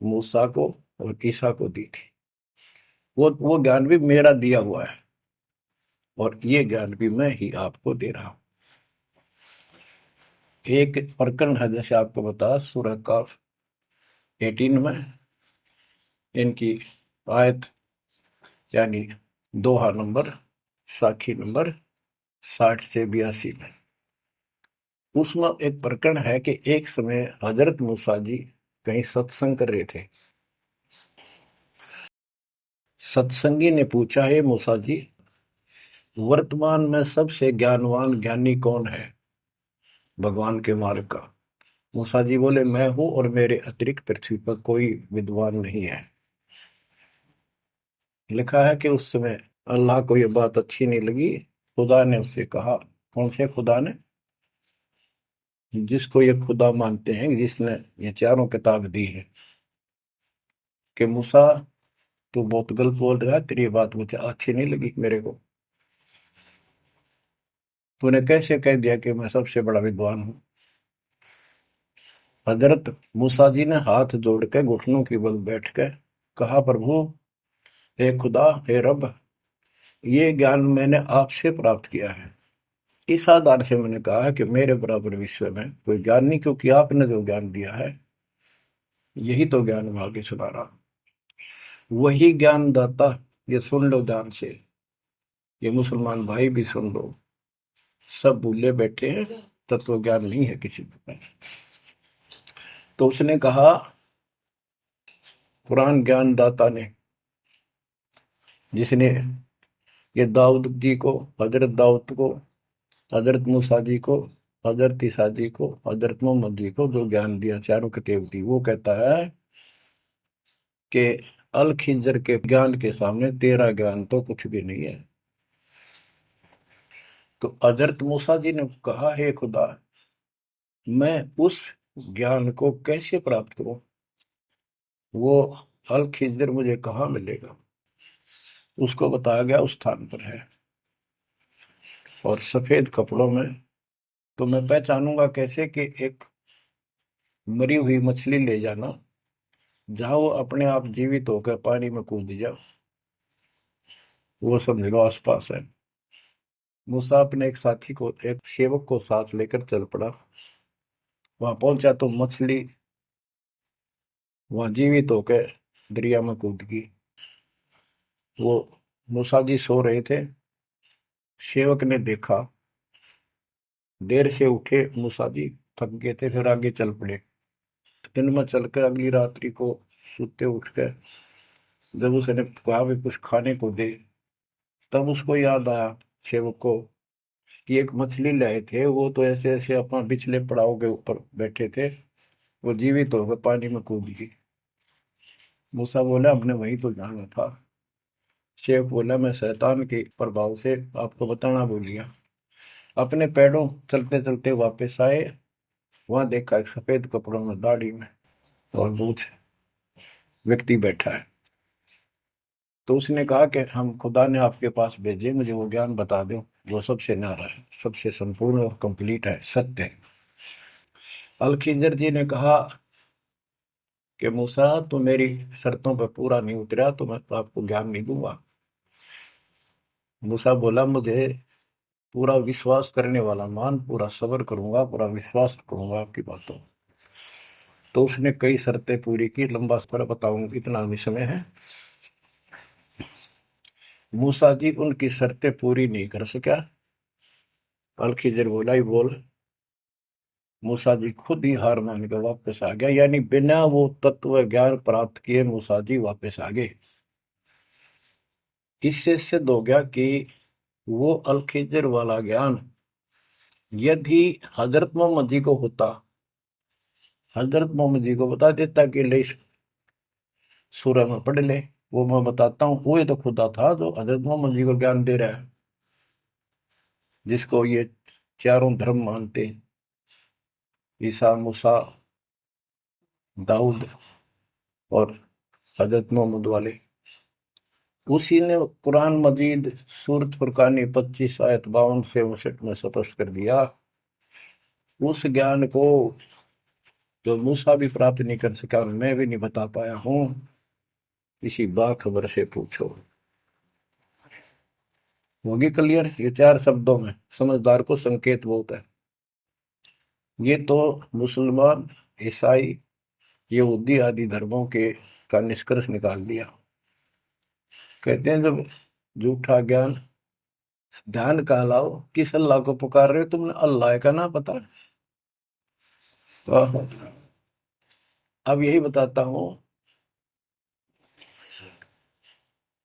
मूसा को और ईसा को दी थी। वो ज्ञान भी मेरा दिया हुआ है, और ये ज्ञान भी मैं ही आपको दे रहा हूं। एक प्रकरण है, जैसे आपको बता सूरह काफ 18 में इनकी आयत यानी दोहा नंबर साखी नंबर 60 से 82 में। उसमें एक प्रकरण है कि एक समय हजरत मूसा जी कहीं सत्संग कर रहे थे। सत्संगी ने पूछा, है मूसा जी, वर्तमान में सबसे ज्ञानवान ज्ञानी कौन है भगवान के मार्ग का? मूसा जी बोले, मैं हूं और मेरे अतिरिक्त पृथ्वी पर कोई विद्वान नहीं है। लिखा है कि उस समय अल्लाह को यह बात अच्छी नहीं लगी। खुदा ने उससे कहा, कौन से खुदा ने? जिसको ये खुदा मानते हैं, जिसने ये चारों किताब दी है, कि मूसा तू बहुत गलत बोल रहा है, तेरी बात मुझे अच्छी नहीं लगी। मेरे को तूने कैसे कह दिया कि मैं सबसे बड़ा विद्वान हूं? हजरत मूसा जी ने हाथ जोड़ के घुटनों की बल बैठ के कहा, प्रभु, हे खुदा, हे रब, ये ज्ञान मैंने आपसे प्राप्त किया है। इस आधार से मैंने कहा कि मेरे बराबर विश्व में कोई ज्ञान नहीं, क्योंकि आपने जो ज्ञान दिया है यही तो ज्ञान मैं आगे सुना रहा। वही ज्ञान दाता, ये सुन लो ध्यान से, ये मुसलमान भाई भी सुन लो, सब भूले बैठे हैं, तत्व ज्ञान नहीं है किसी के पास। तो उसने कहा, कुरान ज्ञान दाता ने, जिसने ये दाऊद जी को, हजरत दाऊद को, हजरत मूसा जी को, हजरत ईसा जी को, हजरत मोहम्मद जी को जो ज्ञान दिया, चारों किताब दी, वो कहता है कि अल खिंजर के ज्ञान के सामने तेरा ज्ञान तो कुछ भी नहीं है। तो हजरत मूसा जी ने कहा, हे खुदा, मैं उस ज्ञान को कैसे प्राप्त करूं? वो अल खिंजर मुझे कहाँ मिलेगा? उसको बताया गया उस स्थान पर है, और सफेद कपड़ों में। तो मैं पहचानूंगा कैसे कि एक मरी हुई मछली ले जाना, जहां वो अपने आप जीवित होकर पानी में कूद जाओ, वो समझ लो आसपास है। मूसा अपने एक साथी को, एक सेवक को साथ लेकर चल पड़ा। वहां पहुंचा तो मछली वहां जीवित होकर दरिया में कूद गई। वो मूसा जी सो रहे थे। सेवक ने देखा, देर से उठे मूसा जी, थक गए थे, फिर आगे चल पड़े। दिन में चलकर अगली रात्रि को सोते उठ कर जब उसने कहा भी कुछ खाने को दे, तब उसको याद आया सेवक को कि एक मछली लाए थे, वो तो ऐसे ऐसे अपना पिछले पड़ाव के ऊपर बैठे थे, वो जीवित हो गए, पानी में कूद गई। मूसा बोला, हमने वही तो जाना था। शेख बोला, मैं शैतान के प्रभाव से आपको बताना भूल गया। अपने पैरों चलते चलते वापस आए। वहां देखा एक सफेद कपड़ों में, दाढ़ी में और मूछ व्यक्ति बैठा है। तो उसने कहा कि हम खुदा ने आपके पास भेजे, मुझे वो ज्ञान बता दो जो सबसे न्यारा है, सबसे संपूर्ण और कंप्लीट है, सत्य है। अल खिजर जी ने कहा कि मूसा, तो मेरी शर्तों पर पूरा नहीं उतरा तो मैं तो आपको ज्ञान नहीं दूंगा। मूसा बोला, मुझे पूरा विश्वास करने वाला मान, पूरा सब्र करूंगा, पूरा विश्वास करूंगा आपकी बातों। तो उसने कई शर्तें पूरी की, लंबा सफर बताऊंगा, इतना भी समय है। मूसा जी उनकी शर्तें पूरी नहीं कर सका। अल खिजर बोला, ही बोल। मूसा जी खुद ही हार मान के वापस आ गया, यानी बिना वो तत्व ज्ञान प्राप्त किए मूसा जी वापस आ गए। इससे सिद्ध हो गया कि वो अल खिजर वाला ज्ञान यदि हजरत मोहम्मद जी को होता, हजरत मोहम्मद जी को बता देता कि ले सूरह में पढ़ ले, वो मैं बताता हूँ, वो ये तो खुदा था जो हजरत मोहम्मद जी को ज्ञान दे रहा है, जिसको ये चारों धर्म मानते, ईसा, मूसा, दाऊद और हजरत मोहम्मद वाले। उसी ने कुरान मजीद सूरत फुरकानी 25 आयत 52 से 59 में स्पष्ट कर दिया। उस ज्ञान को जो मूसा भी प्राप्त नहीं कर सका, मैं भी नहीं बता पाया हूं, किसी बाखबर से पूछो। होगी क्लियर? ये 4 शब्दों में समझदार को संकेत बहुत है। ये तो मुसलमान, ईसाई, यहूदी आदि धर्मों के का निष्कर्ष निकाल दिया। कहते हैं जब झूठा ज्ञान ध्यान का लाओ, किस अल्लाह को पुकार रहे हो तुमने? अल्लाह का ना पता। तो अब यही बताता हूं,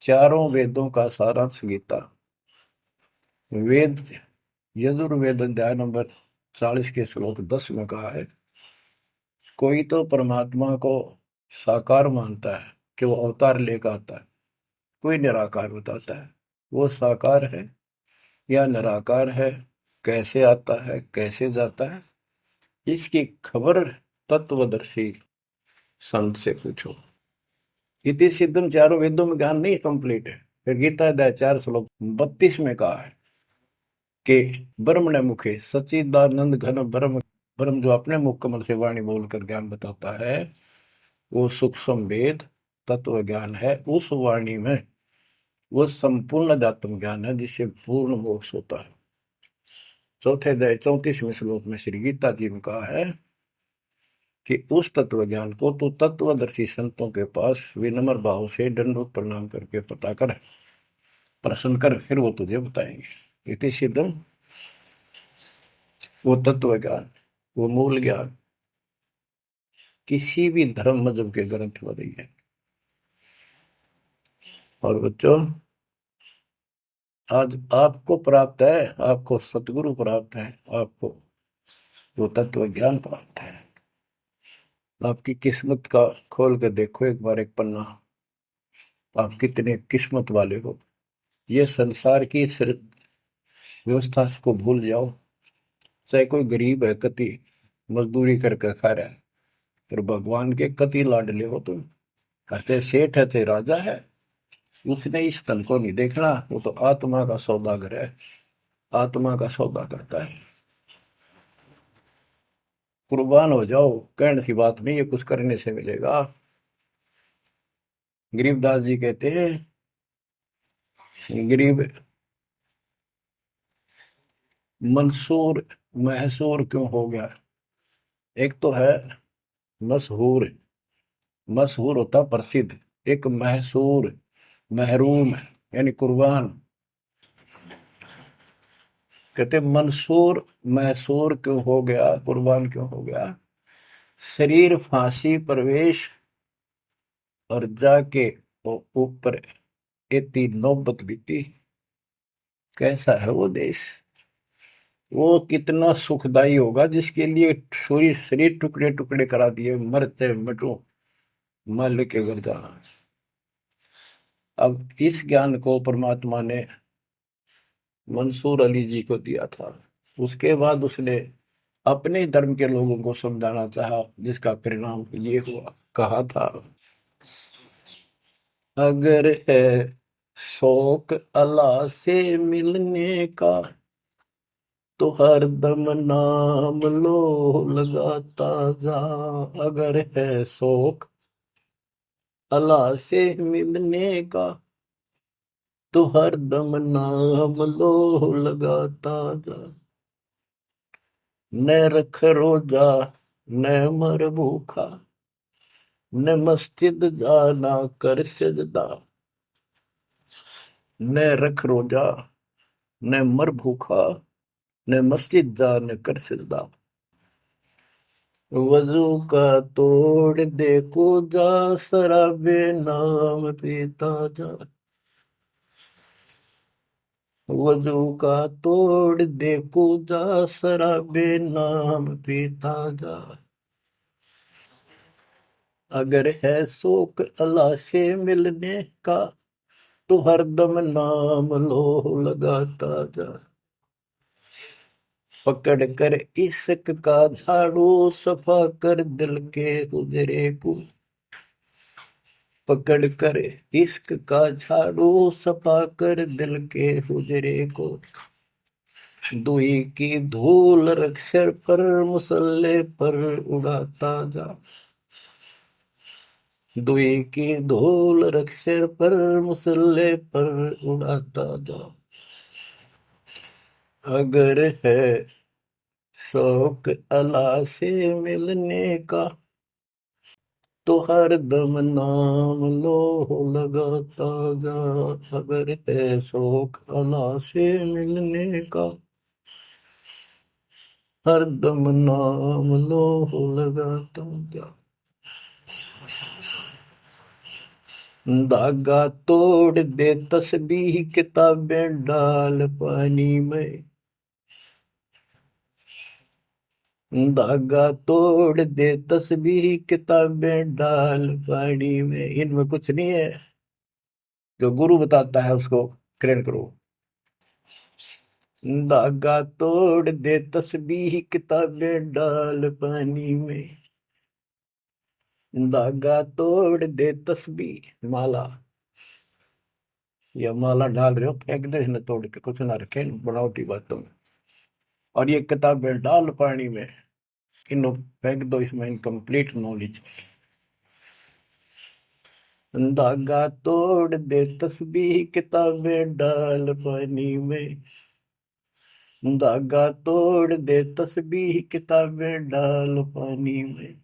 चारों वेदों का सारांश गीता। वेद यजुर्वेद अध्याय नंबर 40 के श्लोक 10 में कहा है, कोई तो परमात्मा को साकार मानता है कि वो अवतार लेकर आता है, कोई निराकार बताता है। वो साकार है या निराकार है, कैसे आता है कैसे जाता है, इसकी खबर तत्वदर्शी संत से पूछो। इति सिद्धम, चारों वेदों में ज्ञान नहीं कंप्लीट है। फिर गीता अध्याय 4 श्लोक 32 में कहा है कि ब्रह्मण मुखे सच्चिदानंद घन ब्रह्म, ब्रह्म जो अपने मुख कमल से वाणी बोलकर ज्ञान बताता है, वो सूक्ष्म वेद तत्व ज्ञान है। उस वाणी में वो संपूर्ण अध्यात्म ज्ञान है जिससे पूर्ण मोक्ष होता है। चौथे अध्याय 34वें श्लोक में श्री गीता जी ने कहा है कि उस तत्व ज्ञान को तो तत्वदर्शी संतों के पास विनम्र भाव से दंडवत प्रणाम करके पता कर, प्रश्न कर, फिर वो तुझे बताएंगे। इति सिद्धम, वो तत्व ज्ञान, वो मूल ज्ञान किसी भी धर्म मजहब के ग्रंथ में नहीं है। और बच्चों, आज आपको प्राप्त है, आपको सतगुरु प्राप्त है, आपको वो तत्व ज्ञान प्राप्त है। आपकी किस्मत का खोल के देखो एक बार एक पन्ना, आप कितने किस्मत वाले हो। ये संसार की व्यवस्था को भूल जाओ। चाहे कोई गरीब है, कति मजदूरी करके खा रहा है, फिर भगवान के कति लाडले हो तुम। कहते सेठ है थे राजा है, उसने इस तन को नहीं देखना, वो तो आत्मा का सौदागर है, आत्मा का सौदा करता है। कुर्बान हो जाओ, कहने की बात नहीं, ये कुछ करने से मिलेगा। गरीबदास जी कहते हैं, गरीब मंसूर महसूर क्यों हो गया? एक तो है मशहूर, मशहूर होता प्रसिद्ध, एक महसूर महरूम यानी कुर्बान। कहते मंसूर महसूर क्यों हो गया, कुर्बान क्यों हो गया? शरीर फांसी प्रवेश और जाके ऊपर इतनी नौबत बीती। कैसा है वो देश, वो कितना सुखदाई होगा जिसके लिए शरीर शरीर टुकड़े टुकड़े करा दिए, मरते मटो मल के घर जाना। अब इस ज्ञान को परमात्मा ने मंसूर अली जी को दिया था। उसके बाद उसने अपने धर्म के लोगों को समझाना चाहा, जिसका परिणाम ये हुआ। कहा था, अगर है शौक अल्लाह से मिलने का तो हर दम नाम लो लगाता जा। अगर है शौक अल्लाह से मिलने का तो हर दम नाम लो लगाता जा। न रख रोजा न मर भूखा, न मस्जिद जाना कर सजदा। न रख रोजा न मर भूखा, न मस्जिद जा न कर सजदा। वजू का तोड़ दे को जा, शराबे नाम पीता जा। वजू का तोड़ दे को जा, शराबे नाम पीता जा। अगर है शौक अल्लाह से मिलने का तो हरदम नाम लो लगाता जा। पकड़ कर इश्क का झाड़ू सफा कर दिल के हुजरे को। पकड़ कर इश्क का झाड़ू सफा कर दिल के हुजरे को। दुई की धूल रख सिर पर मुसल्ले पर उड़ाता जा। दुई की धूल रख सिर पर मुसल्ले पर उड़ाता जा। अगर है शौक अल्लाह से मिलने का तो हर दम नाम लो लगाता जा, अगर है शौक अल्लाह से मिलने का, हर दम नाम लो लगाता जा। धागा तोड़ दे तस्बीह किताबें डाल पानी में, धागा तोड़ दे तस्बीह किताबें डाल पानी में। इनमें कुछ नहीं है, जो गुरु बताता है उसको ग्रहण करो। धागा तोड़ दे तस्बीह किताबें डाल पानी में, धागा तोड़ दे तस्बीह माला, या माला डाल रहे हो फेंक दे, इन्हें तोड़ के कुछ ना रखे बनावटी बातों में। और ये किताबें डाल पानी में, इन्हें फेंक दो, इसमें इनकम्प्लीट नॉलेज। धागा तोड़ दे तस्बीह किताबें डाल पानी में, धागा तोड़ दे तस्बीह किताबें डाल पानी में।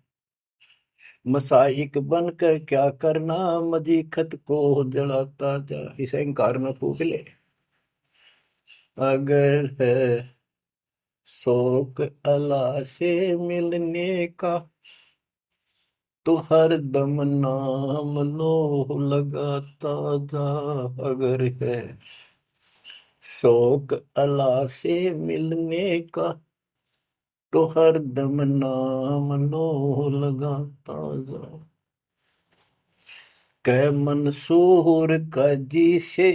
मसाइक बनकर क्या करना, मजीखत को जलाता जा। इस अहंकार में फूक ले। अगर है शौक अल्लाह से मिलने का, तो हर दम नाम लो लगाता जा। अगर है शौक अल्लाह से मिलने का, तो हर दम नाम लो लगाता जा। कह मंसूर का जी से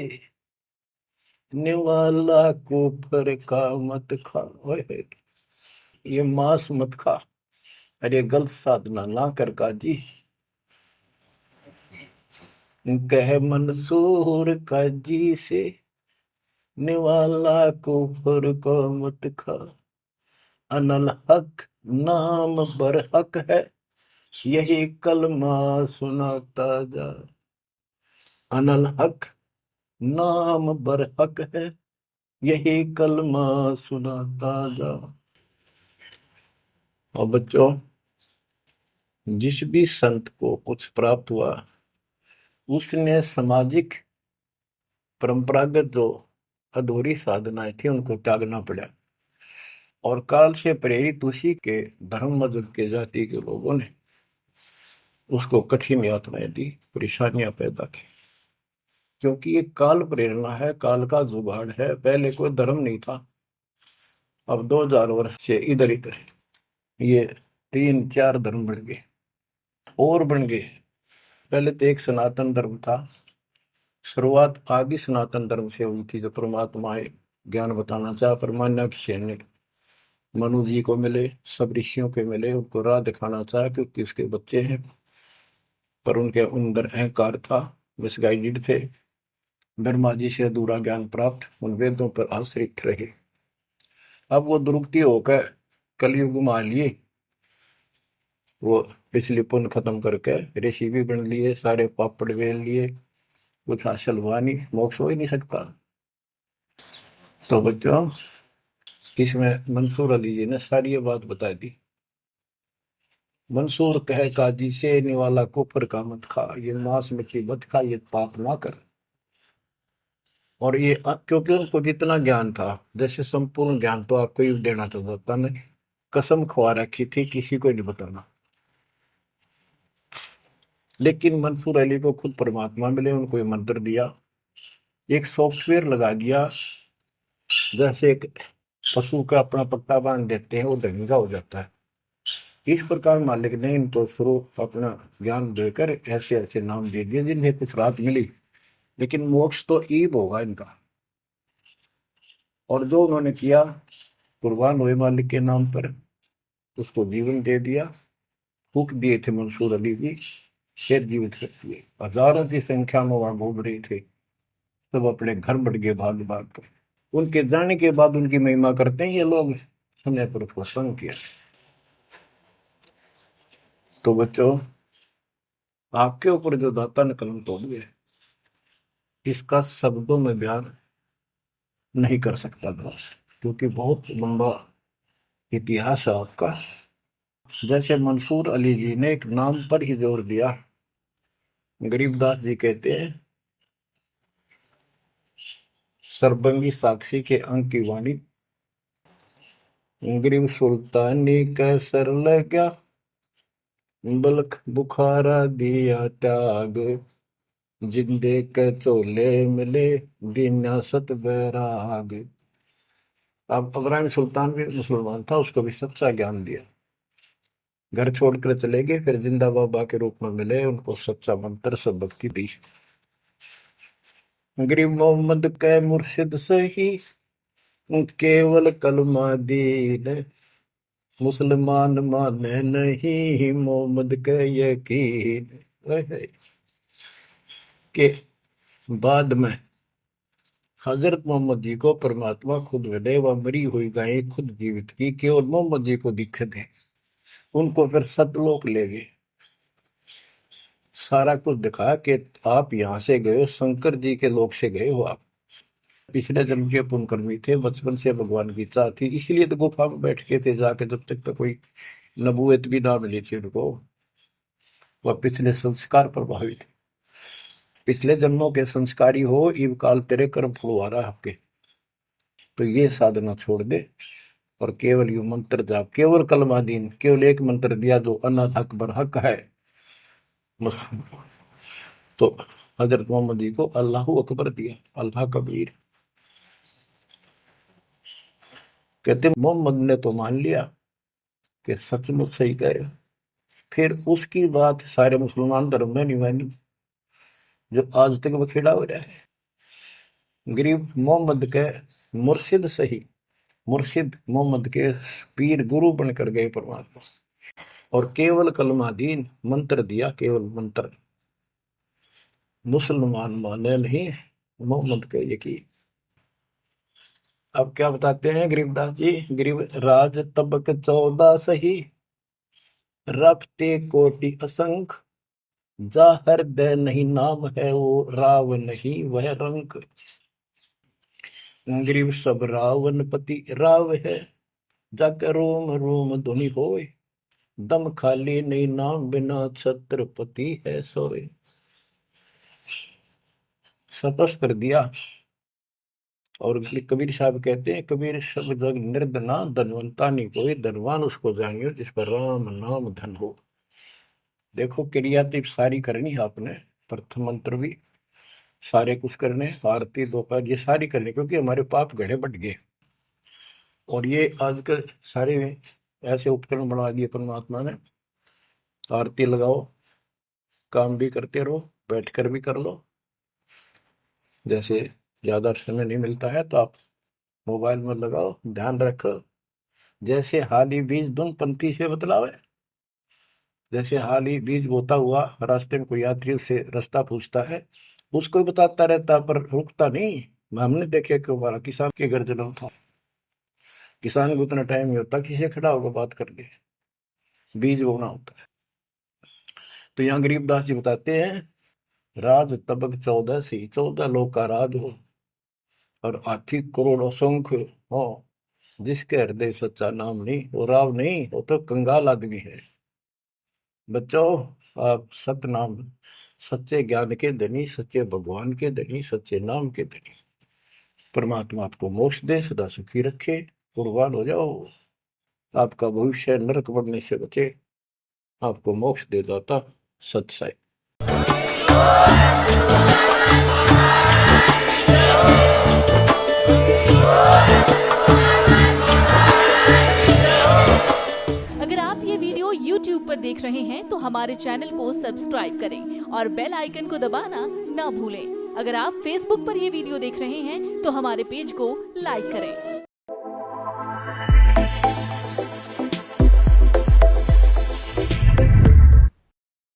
निवाला कुफर का मत खा। ओए, ये मांस मत खा, अरे गलत साधना ना कर काजी। कह मंसूर का जी से निवाला कुफर का मत खा। अनल हक नाम बरहक है, यही कलमा सुनाता जा। अनल हक नाम बरहक है, यही कलमा सुनाता जा। और बच्चों, जिस भी संत को कुछ प्राप्त हुआ, उसने सामाजिक परंपरागत जो अधूरी साधनाएं थी उनको त्यागना पड़ा, और काल से प्रेरित उसी के धर्म मजहब के जाति के लोगों ने उसको कठिन यातनाएं दी, परेशानियां पैदा की। क्योंकि ये काल प्रेरणा है, काल का जुगाड़ है। पहले कोई धर्म नहीं था, अब 2000 वर्ष से इधर इधर ये 3-4 धर्म बढ़ गए और बन गए। पहले तो एक सनातन धर्म था, शुरुआत आदि सनातन धर्म से हुई थी, जो परमात्मा ज्ञान बताना चाह, परमान्या की सैन्य मनु जी को मिले, सब ऋषियों के मिले, उनको राह दिखाना चाह, क्योंकि उसके बच्चे हैं, पर उनके अंदर अहंकार था, मिसगाइडेड थे। ब्रह्मा जी से अधूरा ज्ञान प्राप्त, उन वेदों पर आश्रित रहे। अब वो दुरुक्ति होकर कलयुग में आ लिए, वो पिछली पुण्य खत्म करके ऋषि भी बन लिए, सारे पापड़ बेल लिए, कुछ हासिल हुआ नहीं, मोक्ष हो ही नहीं सकता। तो बच्चों, इसमें मंसूर अली जी ने सारी ये बात बता दी। मंसूर कहे काजी से निवाला कुफर का मत खा, ये मांस मछली मत खा, ये पाप ना कर। और ये क्योंकि उनको जितना ज्ञान था, जैसे संपूर्ण ज्ञान तो आपको ही देना चाहता था, ने कसम खवा रखी थी किसी को नहीं बताना। लेकिन मंसूर अली को खुद परमात्मा मिले, उनको ये मंत्र दिया, एक सॉफ्टवेयर लगा दिया, जैसे एक पशु का अपना पट्टा बांध देते हैं, वो ढंगा हो जाता है। इस प्रकार मालिक ने इनको शुरू अपना ज्ञान देकर ऐसे ऐसे नाम दे दिए जिन्हें कुछ राहत मिली, लेकिन मोक्ष तो ईब होगा इनका। और जो उन्होंने किया, कुर्बान हुए मालिक के नाम पर, उसको जीवन दे दिया। फूक दिए थे मंसूर अली जी, फिर जीवित कर दिए। हजारों की संख्या में वहां घूम रहे थे, सब अपने घर बढ़ गए भाग भाग कर। उनके जाने के बाद उनकी महिमा करते हैं ये लोग, समय पर उसको संग किया। तो बच्चों, आपके ऊपर जो दाता ने कलम तोड़ दिया, इसका शब्दों में बयान नहीं कर सकता बस, क्योंकि बहुत लंबा इतिहास है आपका। जैसे मंसूर अली जी ने एक नाम पर ही जोर दिया। गरीबदास जी कहते हैं, सरबंगी साक्षी के अंक की वाणी, गरीब सुल्तानी कैसर लगा, बल्ख बुखारा दिया त्याग, जिंदे के चोले मिले दीना सत बैराग। अब इब्राहिम सुल्तान भी मुसलमान था, उसको भी सच्चा ज्ञान दिया। घर छोड़कर चले गए, फिर जिंदा बाबा के रूप में मिले, उनको सच्चा मंत्र सबक की दी। गरीब मोहम्मद के मुर्शिद सही, केवल कलमा दीन, मुसलमान माने नहीं मोहम्मद के यकीन। के बाद में हजरत मोहम्मद जी को परमात्मा खुद मिले, वह मरी हुई गायें खुद जीवित की, केवल मोहम्मद जी को दिखे थे। उनको फिर सतलोक ले गए, सारा कुछ दिखा कि आप यहाँ से गए, शंकर जी के लोक से गए हो आप, पिछले जन्म के पुण्यकर्मी थे, बचपन से भगवान की इच्छा थी, इसलिए तो गुफा में बैठ के थे जाके, जब तक तो कोई नबूवत भी ना मिली थी उनको। वह पिछले संस्कार प्रभावित थे, पिछले जन्मों के संस्कारी हो, इव काल तेरे कर्म फुलवा रहा आपके, तो ये साधना छोड़ दे और केवल यू मंत्र जाप, केवल कलमा दीन, केवल एक मंत्र दिया जो अनाथ हक बर हक है। तो हजरत मोहम्मद जी को अल्लाह अकबर दिया, अल्लाह कबीर। कहते मोहम्मद ने तो मान लिया कि सचमुच सही कहे, फिर उसकी बात सारे मुसलमान धर्म में नहीं मानी, जो आज तक बखेड़ा हो रहा है। गरीब मोहम्मद के मुर्शिद सही, मुर्शिद मोहम्मद के पीर गुरु बनकर गए परमात्मा, और केवल कलमा दीन, मंत्र दिया, केवल मंत्र, मुसलमान माने नहीं मोहम्मद के यकीन। अब क्या बताते हैं गरीबदास जी, गरीब राज तबक 14 सही, रखते कोटि असंख, जा हृदय नहीं नाम है वो राव नहीं वह रंक। गरीब सब रावण पति राव है, जाकर रोम रोम धुनि होए, दम खाली नहीं नाम बिना छत्रपति है सोए। स्पष्ट कर दिया। और कबीर साहब कहते हैं, कबीर सब जग निर्धना, धनवंता नहीं कोई, धनवान उसको जानियो जिस पर राम नाम धन हो। देखो क्रिया तो सारी करनी है आपने, प्रथम मंत्र भी सारे कुछ करने, आरती दोपहर ये सारी करनी, क्योंकि हमारे पाप घड़े बढ़ गए। और ये आजकल सारे ऐसे उपकरण बना दिए परमात्मा ने, आरती लगाओ, काम भी करते रहो, बैठकर भी कर लो। जैसे ज्यादा समय नहीं मिलता है तो आप मोबाइल में लगाओ, ध्यान रखो। जैसे हाली बीज धुन पंथी से बतलावे, जैसे हाली बीज बोता हुआ रास्ते में कोई यात्री उससे रास्ता पूछता है, उसको ही बताता रहता पर रुकता नहीं। हमने देखे कि हमारा किसान के घर जन्म था, किसान को उतना टाइम नहीं होता किसी खड़ा होगा बात कर ले, बीज बोना होता है। तो यहाँ गरीबदास जी बताते हैं, राज तबक 14 सी, 14 लोग का राज हो, और हाथी करोड़ असंख्य हो, जिसके हृदय सच्चा नाम नहीं, वो राव नहीं, वो तो कंगाल आदमी है। बच्चों, आप सत्य नाम, सच्चे ज्ञान के धनी, सच्चे भगवान के धनी, सच्चे नाम के धनी, परमात्मा आपको मोक्ष दे, सदा सुखी रखे, कुर्बान हो जाओ, आपका भविष्य नरक बढ़ने से बचे, आपको मोक्ष दे दाता सत्य। अगर आप ये वीडियो YouTube पर देख रहे हैं तो हमारे चैनल को सब्सक्राइब करें और बेल आइकन को दबाना ना भूलें। अगर आप Facebook पर ये वीडियो देख रहे हैं तो हमारे पेज को लाइक करें।